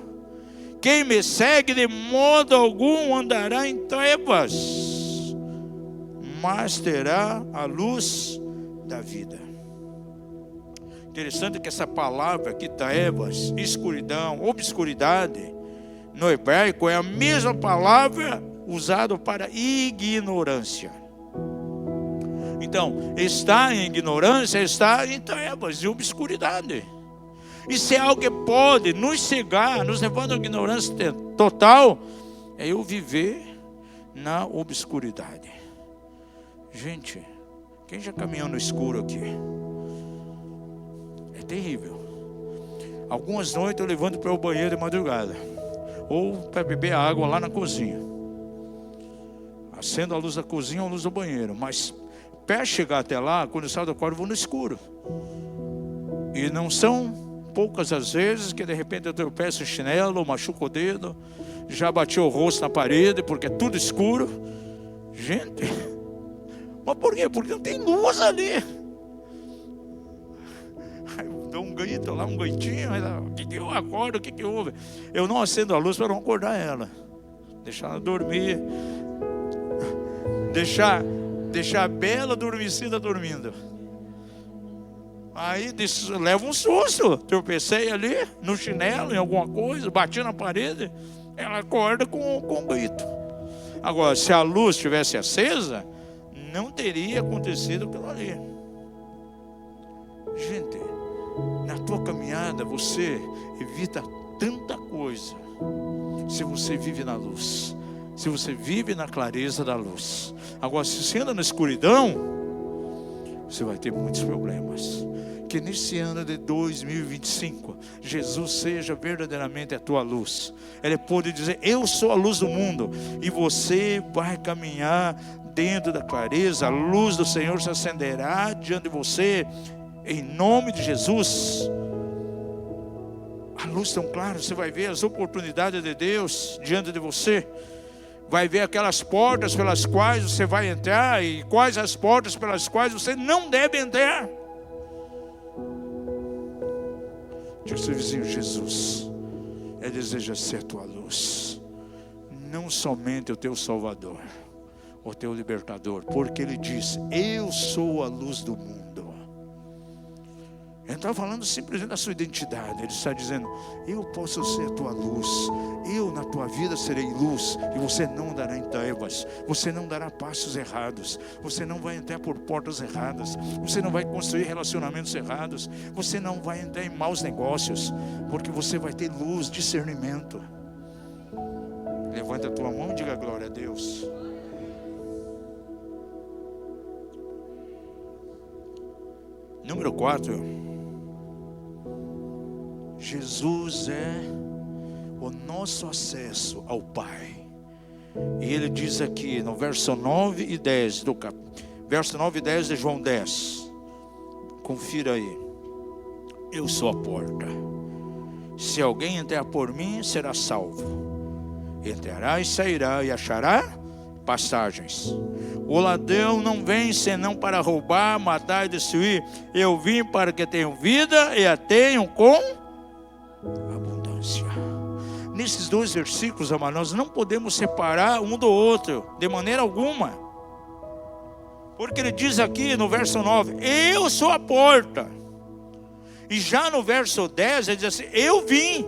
Quem me segue de modo algum andará em trevas, mas terá a luz da vida. Interessante que essa palavra aqui, trevas, escuridão, obscuridade, no hebraico é a mesma palavra usada para ignorância. Então, estar em ignorância, estar em trevas e obscuridade. Isso é algo que pode nos cegar, nos levando à ignorância total, é eu viver na obscuridade. Gente, quem já caminhou no escuro aqui? É terrível. Algumas noites eu levanto para o banheiro de madrugada, ou para beber água lá na cozinha. Acendo a luz da cozinha ou a luz do banheiro, mas para chegar até lá, quando eu saio do quarto, eu vou no escuro. E não são poucas as vezes que de repente eu tropeço em chinelo, machuco o dedo, já bati o rosto na parede, porque é tudo escuro. Gente, mas por quê? Porque não tem luz ali. Aí eu dou um grito lá, um gritinho, o que eu acordo, o que houve? Eu não acendo a luz para não acordar ela, deixar ela dormir, deixar a bela adormecida dormindo. Aí leva um susto, tropecei ali no chinelo, em alguma coisa, bati na parede, ela acorda com um grito. Agora, se a luz estivesse acesa, não teria acontecido aquilo ali. Gente, na tua caminhada você evita tanta coisa se você vive na luz, se você vive na clareza da luz. Agora, se você anda na escuridão, você vai ter muitos problemas. Que nesse ano de 2025, Jesus seja verdadeiramente a tua luz. Ele pode dizer: eu sou a luz do mundo. E você vai caminhar dentro da clareza. A luz do Senhor se acenderá diante de você, em nome de Jesus. A luz tão clara, você vai ver as oportunidades de Deus diante de você. Vai ver aquelas portas pelas quais você vai entrar, e quais as portas pelas quais você não deve entrar. Diga ao seu vizinho: Jesus, Ele deseja ser a tua luz, não somente o teu Salvador, o teu libertador, porque Ele diz: eu sou a luz do mundo. Ele não está falando simplesmente da sua identidade, Ele está dizendo: eu posso ser a tua luz, eu na tua vida serei luz, e você não andará em trevas, você não dará passos errados, você não vai entrar por portas erradas, você não vai construir relacionamentos errados, você não vai entrar em maus negócios, porque você vai ter luz, discernimento. Levanta a tua mão e diga glória a Deus. Número 4. Jesus é o nosso acesso ao Pai. E Ele diz aqui no verso 9 e 10 verso 9 e 10 de João 10. Confira aí. Eu sou a porta. Se alguém entrar por mim, será salvo. Entrará e sairá e achará passagens. O ladrão não vem senão para roubar, matar e destruir. Eu vim para que tenham vida e a tenham com abundância. Nesses dois versículos, amados, nós não podemos separar um do outro de maneira alguma, porque ele diz aqui no verso 9: eu sou a porta. E já no verso 10 ele diz assim: eu vim.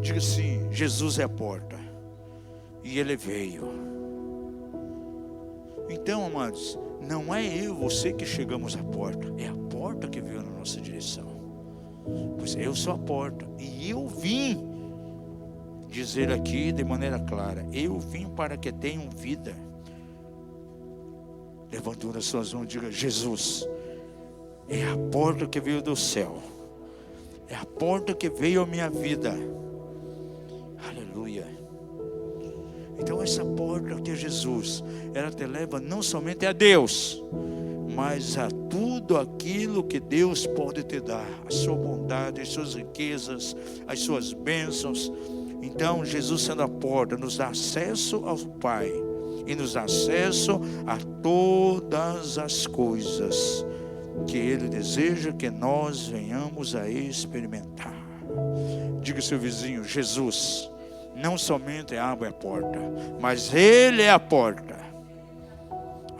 Diga assim: Jesus é a porta e Ele veio. Então, amados, não é eu e você que chegamos à porta, é a porta que veio na nossa direção. Pois eu sou a porta e eu vim dizer aqui de maneira clara: eu vim para que tenham vida. Levantando as suas mãos e diga: Jesus é a porta que veio do céu, é a porta que veio à minha vida. Aleluia. Então essa porta que é Jesus, ela te leva não somente a Deus, mas a tudo aquilo que Deus pode te dar, a sua bondade, as suas riquezas, as suas bênçãos. Então Jesus, sendo a porta, nos dá acesso ao Pai e nos dá acesso a todas as coisas que Ele deseja que nós venhamos a experimentar. Diga ao seu vizinho: Jesus não somente abre a porta, mas Ele é a porta.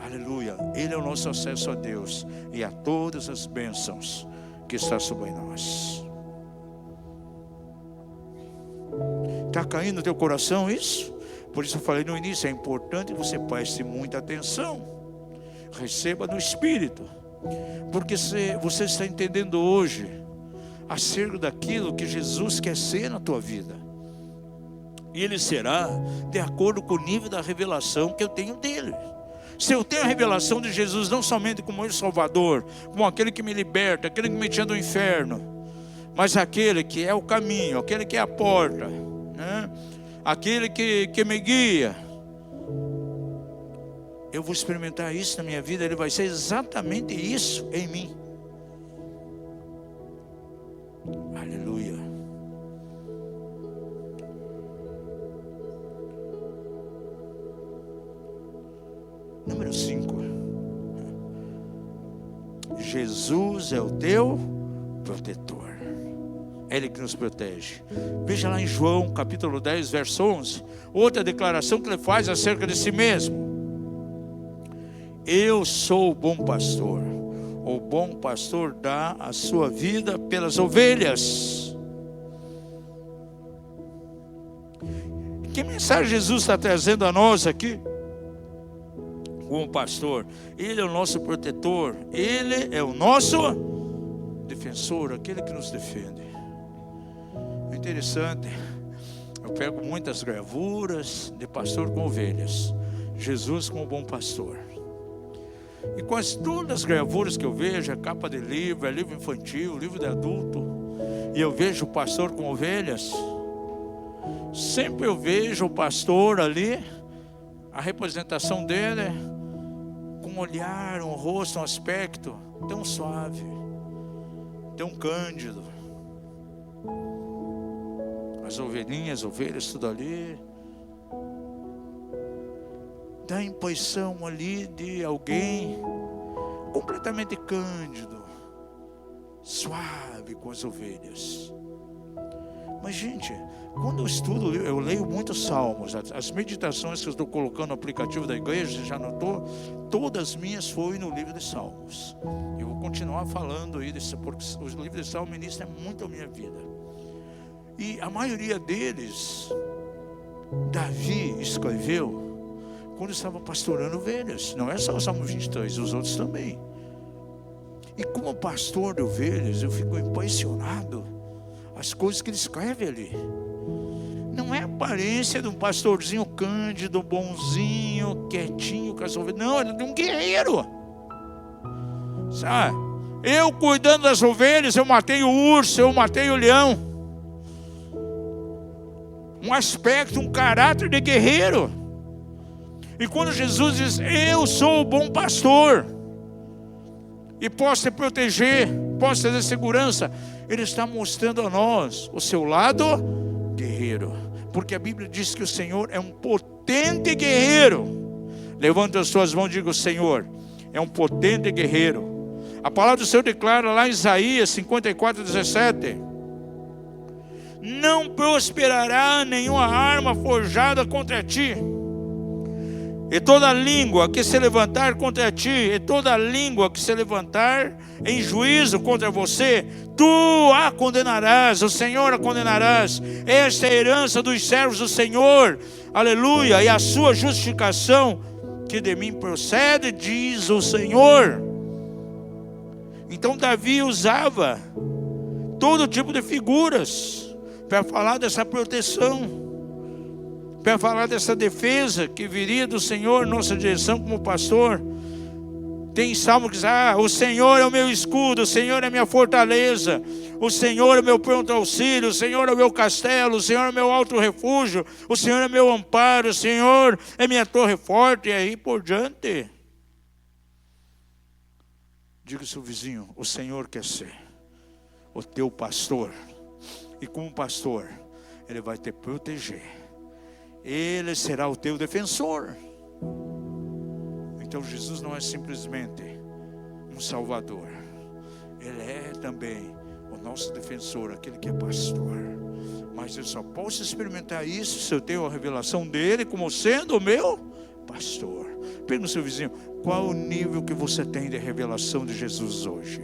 Aleluia. Ele é o nosso acesso a Deus e a todas as bênçãos que está sobre nós. Está caindo no teu coração isso? Por isso eu falei no início, é importante que você preste muita atenção. Receba no Espírito. Porque você está entendendo hoje acerca daquilo que Jesus quer ser na tua vida. E Ele será de acordo com o nível da revelação que eu tenho dEle. Se eu tenho a revelação de Jesus não somente como meu Salvador, como aquele que me liberta, aquele que me tira do inferno, mas aquele que é o caminho, aquele que é a porta, né? Aquele que me guia, eu vou experimentar isso na minha vida. Ele vai ser exatamente isso em mim. Aleluia. Número 5. Jesus é o teu protetor. É Ele que nos protege. Veja lá em João capítulo 10, verso 11. Outra declaração que Ele faz acerca de si mesmo: eu sou o bom pastor. O bom pastor dá a sua vida pelas ovelhas. Que mensagem Jesus está trazendo a nós aqui? Como pastor, Ele é o nosso protetor, Ele é o nosso defensor, aquele que nos defende. É interessante, eu pego muitas gravuras de pastor com ovelhas, Jesus como bom pastor. E quase todas as gravuras que eu vejo, a capa de livro, é livro infantil, livro de adulto, e eu vejo o pastor com ovelhas, sempre eu vejo o pastor ali, a representação dele, com um olhar, um rosto, um aspecto tão suave, tão cândido. As ovelhinhas, ovelhas, tudo ali, dá a impressão ali de alguém completamente cândido, suave com as ovelhas. Mas gente, quando eu estudo, eu leio muitos salmos. As meditações que eu estou colocando no aplicativo da igreja, já notou, todas minhas foram no livro de Salmos. Eu vou continuar falando aí, porque o livro de Salmos ministra muito a minha vida. E a maioria deles, Davi escreveu quando estava pastorando ovelhas. Não é só o Salmo 23, os outros também. E como pastor de ovelhas, eu fico impressionado as coisas que ele escreve ali. Não é a aparência de um pastorzinho cândido, bonzinho, quietinho, com as ovelhas. Não, ele é de um guerreiro. Sabe? Eu cuidando das ovelhas, eu matei o urso, eu matei o leão. Um aspecto, um caráter de guerreiro. E quando Jesus diz: eu sou o bom pastor e posso te proteger, posso te dar segurança, Ele está mostrando a nós o seu lado guerreiro. Porque a Bíblia diz que o Senhor é um potente guerreiro. Levanta as suas mãos e diga: o Senhor é um potente guerreiro. A palavra do Senhor declara lá em Isaías 54:17: não prosperará nenhuma arma forjada contra ti, e toda língua que se levantar contra ti, e toda língua que se levantar em juízo contra você, tu a condenarás, o Senhor a condenarás. Esta é a herança dos servos do Senhor, aleluia, e a sua justificação que de mim procede, diz o Senhor. Então Davi usava todo tipo de figuras para falar dessa proteção. para falar dessa defesa que viria do Senhor, nossa direção como pastor. Tem salmo que diz: o Senhor é o meu escudo, o Senhor é a minha fortaleza, o Senhor é o meu pronto auxílio, o Senhor é o meu castelo, o Senhor é o meu alto refúgio, o Senhor é meu amparo, o Senhor é minha torre forte, e aí por diante. Diga ao seu vizinho: o Senhor quer ser o teu pastor, e como pastor, Ele vai te proteger, Ele será o teu defensor. Então Jesus não é simplesmente um salvador, Ele é também o nosso defensor, aquele que é pastor. Mas eu só posso experimentar isso se eu tenho a revelação dele como sendo o meu pastor. Pergunta ao seu vizinho: qual o nível que você tem de revelação de Jesus hoje?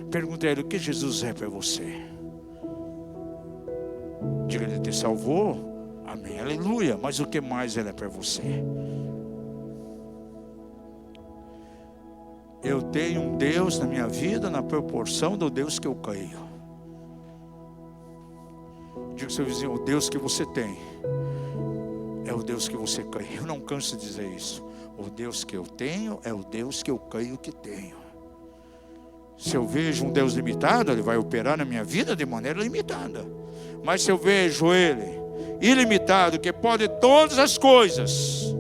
Pergunta a ele: o que Jesus é para você? Diga: Ele te salvou, amém, aleluia. Mas o que mais Ele é para você? Eu tenho um Deus na minha vida na proporção do Deus que eu creio. Diga ao seu vizinho: o Deus que você tem é o Deus que você crê. Eu não canso de dizer isso. O Deus que eu tenho é o Deus que eu creio que tenho. Se eu vejo um Deus limitado, Ele vai operar na minha vida de maneira limitada. Mas se eu vejo Ele ilimitado, que pode todas as coisas,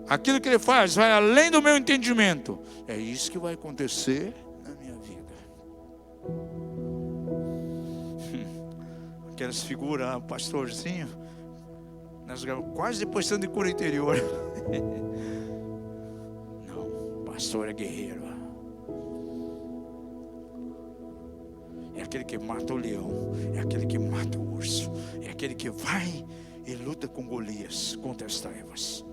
aquilo que Ele faz vai além do meu entendimento, é isso que vai acontecer na minha vida. Aquelas figuras, pastorzinho, nós quase depois estando de cura interior. Não, pastor é guerreiro. É aquele que mata o leão, é aquele que mata o urso, é aquele que vai e luta com Golias, contra as trevas.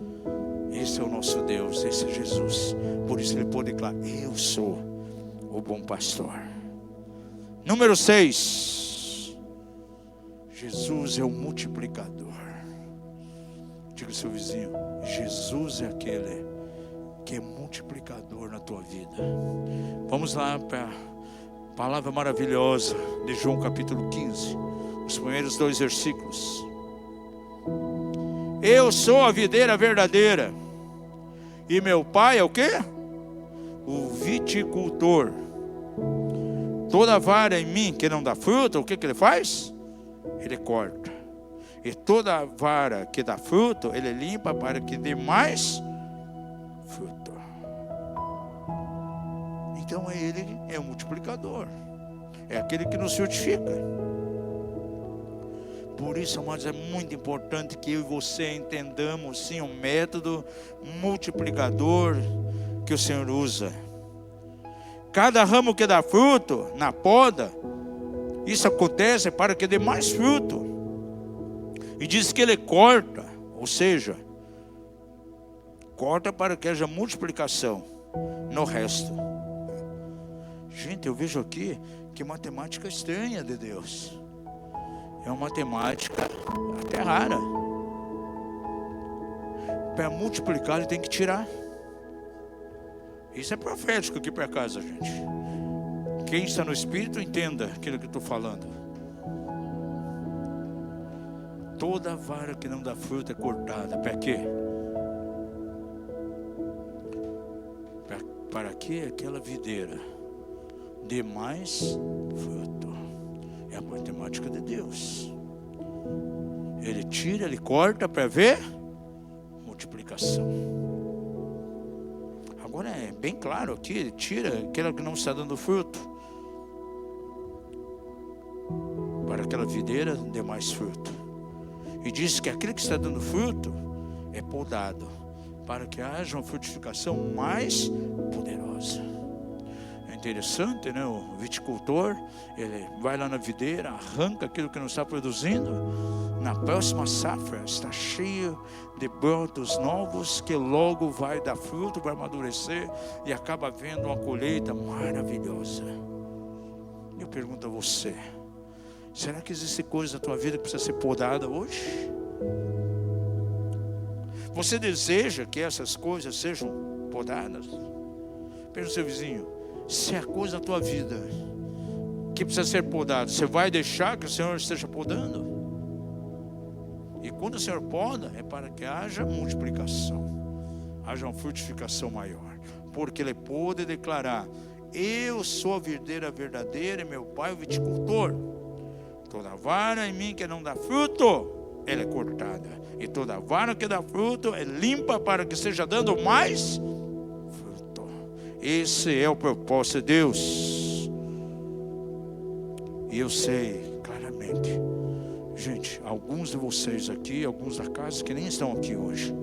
Esse é o nosso Deus, esse é Jesus. Por isso Ele pode declarar: eu sou o bom pastor. Número 6, Jesus é o multiplicador. Diga ao seu vizinho: Jesus é aquele que é multiplicador na tua vida. Vamos lá para a palavra maravilhosa de João capítulo 15, os primeiros 2 versículos. Eu sou a videira verdadeira, e meu pai é o quê? O viticultor. Toda vara em mim que não dá fruto, o que Ele faz? Ele corta. E toda vara que dá fruto, Ele limpa para que dê mais fruto. Então Ele é o multiplicador, é aquele que nos frutifica. Por isso, amados, é muito importante que eu e você entendamos sim o método multiplicador que o Senhor usa. Cada ramo que dá fruto na poda, isso acontece para que dê mais fruto. E diz que Ele corta, ou seja, corta para que haja multiplicação no resto. Gente, eu vejo aqui que matemática estranha de Deus. É uma matemática até rara. Para multiplicar Ele tem que tirar. Isso é profético aqui para casa, gente. Quem está no Espírito entenda aquilo que eu estou falando. Toda vara que não dá fruto é cortada. Para quê? Para que aquela videira dê mais fruto. É a matemática de Deus. Ele tira, Ele corta para ver multiplicação. Agora é bem claro aqui: Ele tira aquela que não está dando fruto, para aquela videira dê mais fruto. E diz que aquele que está dando fruto é podado, para que haja uma frutificação mais poderosa. É interessante, né? O viticultor, ele vai lá na videira, arranca aquilo que não está produzindo. Na próxima safra está cheio de brotos novos, que logo vai dar fruto, vai amadurecer e acaba vendo uma colheita maravilhosa. Eu pergunto a você: será que existe coisa na tua vida que precisa ser podada hoje? Você deseja que essas coisas sejam podadas? Pergunta ao seu vizinho: se é coisa da tua vida que precisa ser podada, você vai deixar que o Senhor esteja podando? E quando o Senhor poda, é para que haja multiplicação, haja uma frutificação maior. Porque Ele pôde declarar: eu sou a videira verdadeira e meu Pai o viticultor. Toda vara em mim que não dá fruto, ela é cortada. E toda vara que dá fruto é limpa para que esteja dando mais fruto. Esse é o propósito de Deus. E eu sei claramente, gente, alguns de vocês aqui, alguns da casa que nem estão aqui hoje,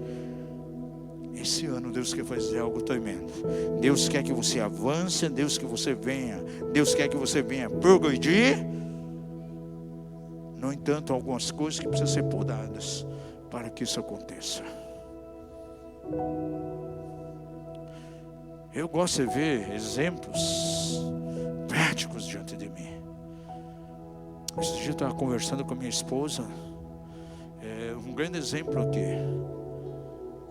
esse ano Deus quer fazer algo tremendo. Deus quer que você avance, Deus quer que você venha, Deus quer que você venha progredir. No entanto, algumas coisas que precisam ser podadas para que isso aconteça. Eu gosto de ver exemplos práticos diante de mim. Esse dia eu estava conversando com a minha esposa. Um grande exemplo aqui.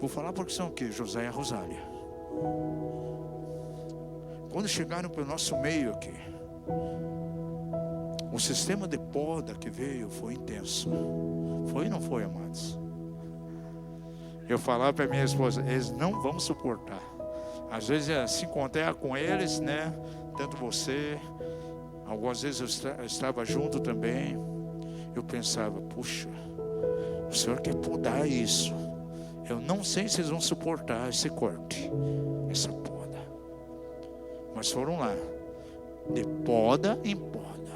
Vou falar porque são aqui, José e a Rosália. Quando chegaram para o nosso meio aqui, o sistema de poda que veio foi intenso. Foi ou não foi, amados? Eu falava para minha esposa: eles não vão suportar. Às vezes se encontrar com eles, né? Tanto você, algumas vezes eu estava junto também. Eu pensava: puxa, o Senhor quer podar isso. Eu não sei se eles vão suportar esse corte, essa poda. Mas foram lá, de poda em poda,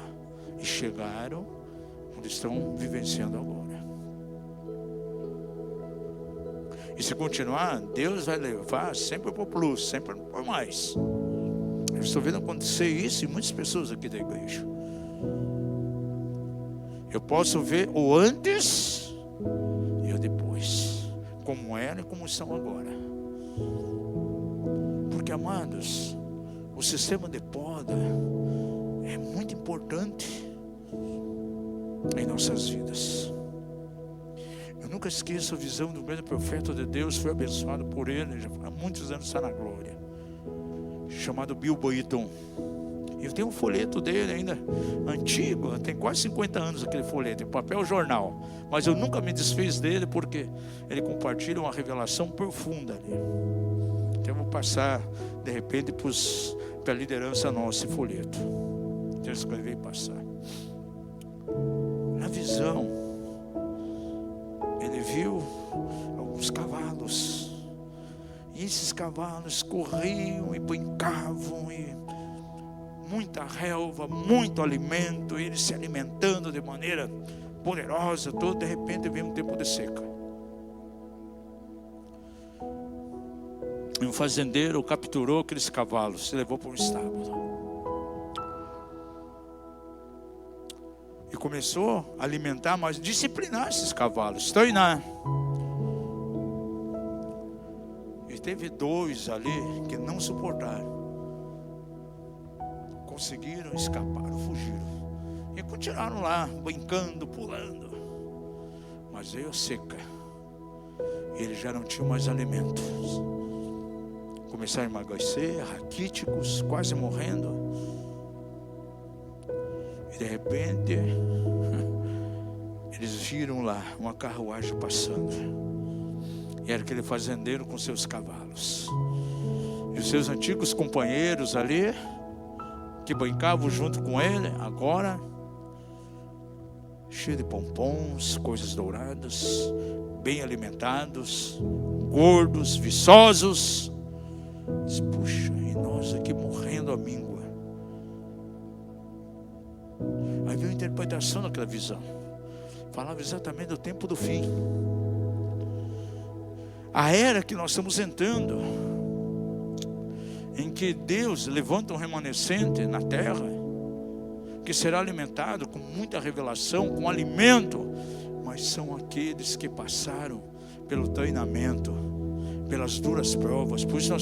e chegaram onde estão vivenciando agora. E se continuar, Deus vai levar sempre para o plus, sempre por mais. Eu estou vendo acontecer isso em muitas pessoas aqui da igreja. Eu posso ver o antes e o depois, como era e como estão agora. Porque, amados, o sistema de poda é muito importante em nossas vidas. Eu nunca esqueço a visão do grande profeta de Deus, foi abençoado por ele, já há muitos anos está na glória, chamado Bill Boyton. Eu tenho um folheto dele ainda, antigo, tem quase 50 anos aquele folheto, em papel jornal. Mas eu nunca me desfiz dele porque ele compartilha uma revelação profunda ali. Então eu vou passar, de repente, para a liderança nossa esse folheto. Então eu escrevi e passar. Na visão, ele viu alguns cavalos. E esses cavalos corriam e brincavam e muita relva, muito alimento, eles se alimentando de maneira poderosa. De repente veio um tempo de seca. E um fazendeiro capturou aqueles cavalos, se levou para um estábulo e começou a alimentar, mas disciplinar esses cavalos, treinar. E teve 2 ali que não suportaram, conseguiram escapar, fugiram e continuaram lá brincando, pulando. Mas veio a seca e eles já não tinham mais alimentos. Começaram a emagrecer, raquíticos, quase morrendo. E de repente eles viram lá uma carruagem passando. E era aquele fazendeiro com seus cavalos. E os seus antigos companheiros ali, que brincavam junto com ele, agora cheio de pompons, coisas douradas, bem alimentados, gordos, viçosos. Diz: puxa, e nós aqui morrendo à míngua. Aí veio a interpretação daquela visão. Falava exatamente do tempo do fim. A era que nós estamos entrando, em que Deus levanta um remanescente na terra, que será alimentado com muita revelação, com alimento, mas são aqueles que passaram pelo treinamento, pelas duras provas. Por isso nós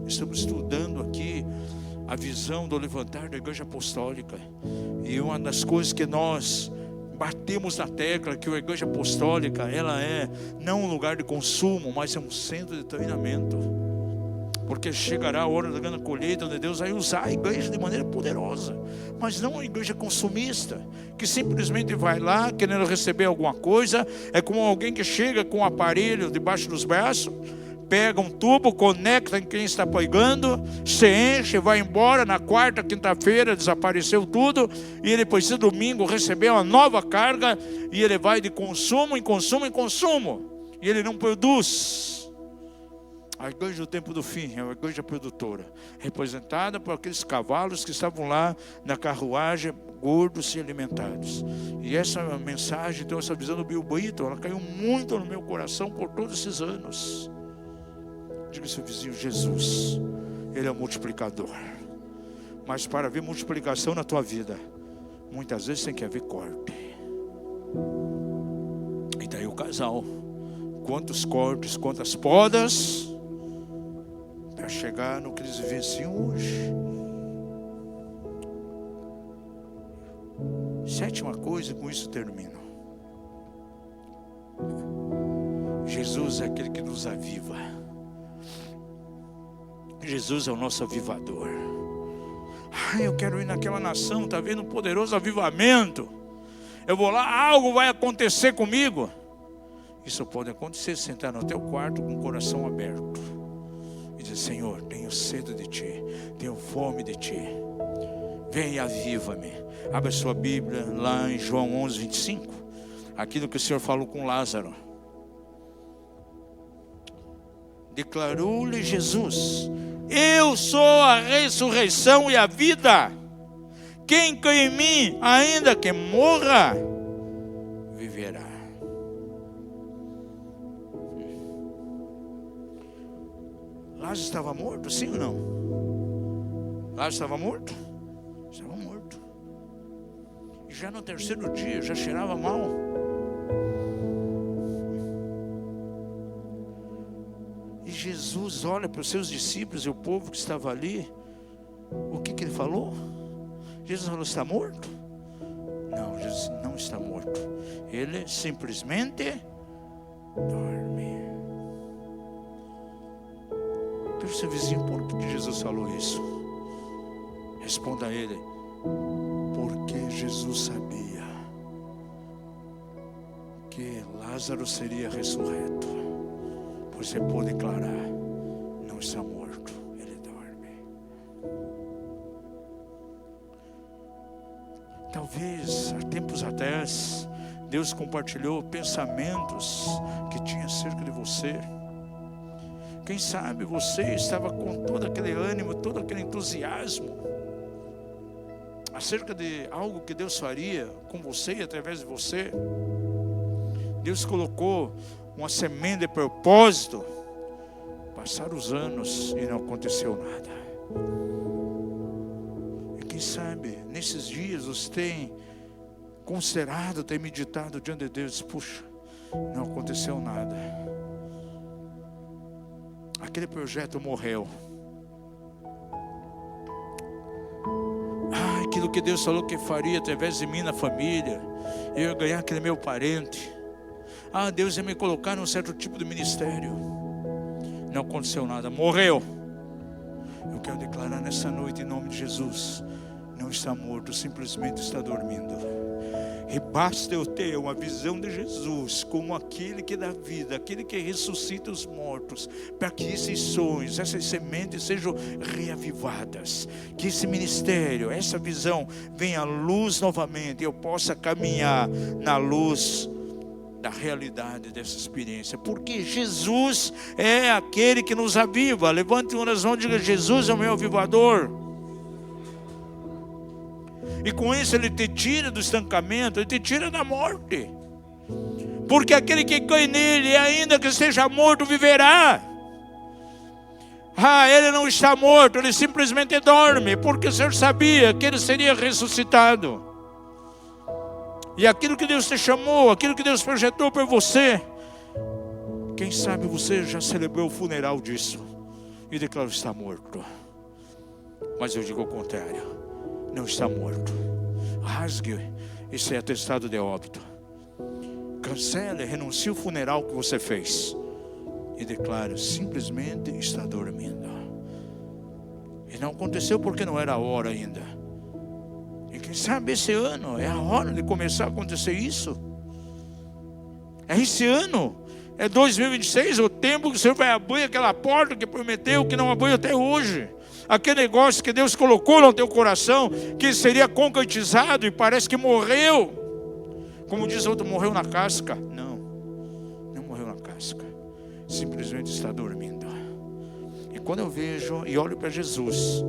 estamos estudando aqui a visão do levantar da igreja apostólica. E uma das coisas que nós batemos na tecla, que a igreja apostólica, ela é não um lugar de consumo, mas é um centro de treinamento. porque chegará a hora da grande colheita, onde Deus vai usar a igreja de maneira poderosa, mas não uma igreja consumista, que simplesmente vai lá querendo receber alguma coisa. É como alguém que chega com um aparelho debaixo dos braços, pega um tubo, conecta em quem está pregando, se enche, vai embora. Na quarta, quinta-feira desapareceu tudo, e ele precisa domingo receber uma nova carga, e ele vai de consumo em consumo em consumo, e ele não produz. A igreja do tempo do fim é uma igreja produtora, representada por aqueles cavalos que estavam lá na carruagem, gordos e alimentados. E essa mensagem, então, essa visão do Bill Brighton, ela caiu muito no meu coração por todos esses anos. Diga ao seu vizinho: Jesus, Ele é o multiplicador. Mas para haver multiplicação na tua vida, muitas vezes tem que haver corte. E daí o casal, quantos cortes, quantas podas, para chegar no que eles vivenciam hoje. Sétima coisa, com isso termino. Jesus é aquele que nos aviva. Jesus é o nosso avivador. Eu quero ir naquela nação, está vendo um poderoso avivamento. Eu vou lá, algo vai acontecer comigo. Isso pode acontecer sentar no teu quarto com o coração aberto e dizer: Senhor, tenho sede de Ti, tenho fome de Ti. Vem e aviva-me. Abra sua Bíblia lá em João 11, 25. Aquilo que o Senhor falou com Lázaro. Declarou-lhe Jesus: eu sou a ressurreição e a vida. Quem crê em mim, ainda que morra, viverá. Lázaro estava morto, sim ou não? Lázaro estava morto? Estava morto. E já no terceiro dia, já cheirava mal. E Jesus olha para os seus discípulos e o povo que estava ali. O que ele falou? Jesus falou: está morto? Não, Jesus não está morto. Ele simplesmente dorme. Para o seu vizinho: por que Jesus falou isso? Responda a ele: porque Jesus sabia que Lázaro seria ressurreto. Você pode declarar: não está morto, ele dorme. Talvez há tempos atrás Deus compartilhou pensamentos que tinha acerca de você. Quem sabe você estava com todo aquele ânimo, todo aquele entusiasmo acerca de algo que Deus faria com você e através de você. Deus colocou uma semente de propósito. Passaram os anos e não aconteceu nada. E quem sabe nesses dias você tem considerado, tem meditado diante de Deus: puxa, não aconteceu nada. Aquele projeto morreu. Aquilo que Deus falou que faria através de mim na família, eu ia ganhar aquele meu parente. Deus ia me colocar num certo tipo de ministério. Não aconteceu nada, morreu. Eu quero declarar nessa noite, em nome de Jesus: não está morto, simplesmente está dormindo. E basta eu ter uma visão de Jesus como aquele que dá vida, aquele que ressuscita os mortos, para que esses sonhos, essas sementes sejam reavivadas, que esse ministério, essa visão venha à luz novamente, e eu possa caminhar na luz da realidade dessa experiência, porque Jesus é aquele que nos aviva. Levante uma das mãos e diga: Jesus é o meu avivador. E com isso Ele te tira do estancamento, Ele te tira da morte, porque aquele que crê nele, ainda que esteja morto, viverá. Ele não está morto, Ele simplesmente dorme, porque o Senhor sabia que Ele seria ressuscitado. E aquilo que Deus te chamou, aquilo que Deus projetou para você, quem sabe você já celebrou o funeral disso e declarou: está morto. Mas eu digo o contrário: não está morto. Rasgue esse atestado de óbito, cancele, renuncie o funeral que você fez e declare: simplesmente está dormindo. E não aconteceu porque não era a hora ainda. E quem sabe esse ano é a hora de começar a acontecer isso. É esse ano, é 2026, o tempo que o Senhor vai abrir aquela porta que prometeu, que não abriu até hoje. Aquele negócio que Deus colocou no teu coração, que seria concretizado e parece que morreu. Como diz outro, morreu na casca. Não morreu na casca. Simplesmente está dormindo. E quando eu vejo e olho para Jesus,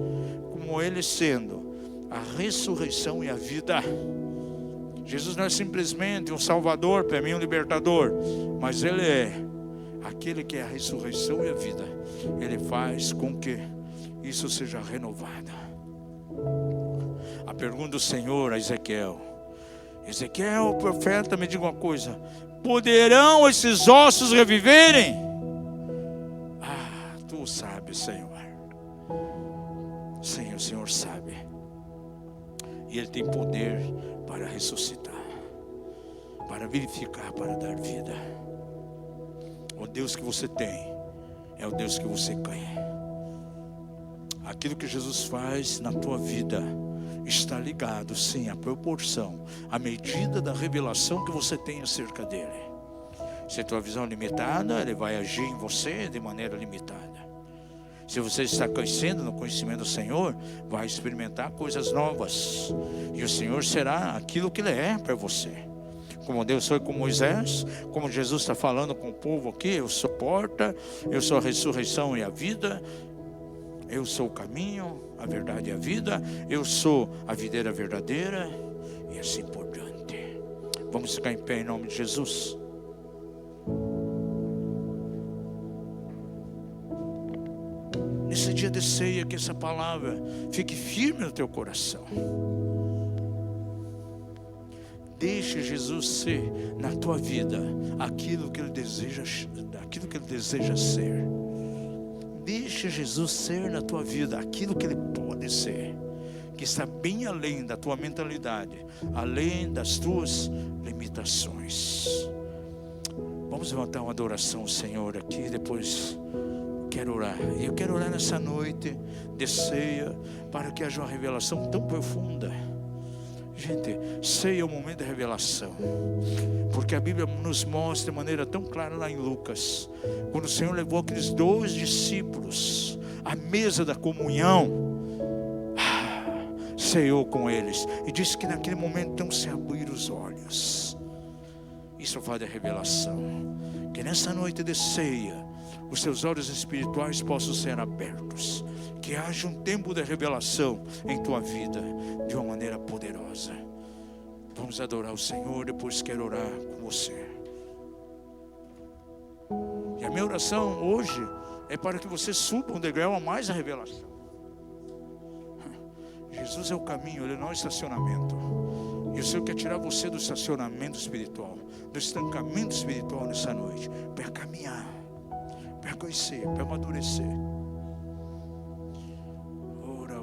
como Ele sendo a ressurreição e a vida. Jesus não é simplesmente um salvador para mim, um libertador, mas Ele é aquele que é a ressurreição e a vida. Ele faz com que isso seja renovado. A pergunta do Senhor a Ezequiel: Ezequiel, profeta, me diga uma coisa: poderão esses ossos reviverem? Tu sabes, Senhor. Sim, o Senhor sabe. E Ele tem poder para ressuscitar, para vivificar, para dar vida. O Deus que você tem é o Deus que você quer. Aquilo que Jesus faz na tua vida está ligado, sim, à proporção, à medida da revelação que você tem acerca dele. Se a tua visão é limitada, Ele vai agir em você de maneira limitada. Se você está crescendo no conhecimento do Senhor, vai experimentar coisas novas. E o Senhor será aquilo que Ele é para você. Como Deus foi com Moisés, como Jesus está falando com o povo aqui: eu sou a porta, eu sou a ressurreição e a vida, eu sou o caminho, a verdade e a vida, eu sou a videira verdadeira, e assim por diante. Vamos ficar em pé em nome de Jesus. Nesse dia de ceia, que essa palavra fique firme no teu coração. Deixe Jesus ser na tua vida aquilo que Ele deseja ser. Deixe Jesus ser na tua vida aquilo que Ele pode ser, que está bem além da tua mentalidade, além das tuas limitações. Vamos levantar uma adoração ao Senhor aqui, depois quero orar. E eu quero orar nessa noite de ceia, para que haja uma revelação tão profunda. Gente, ceia é um momento de revelação, porque a Bíblia nos mostra de maneira tão clara lá em Lucas, quando o Senhor levou aqueles 2 discípulos à mesa da comunhão, ceou com eles, e disse que naquele momento então se abriram os olhos. Isso fala de revelação. Que nessa noite de ceia os seus olhos espirituais possam ser abertos, que haja um tempo de revelação em tua vida de uma maneira poderosa. Vamos adorar o Senhor, depois quero orar com você. E a minha oração hoje é para que você suba um degrau a mais a revelação. Jesus é o caminho, Ele não é o estacionamento. E o Senhor quer tirar você do estacionamento espiritual, do estancamento espiritual nessa noite, para caminhar, para conhecer, para amadurecer. Ora,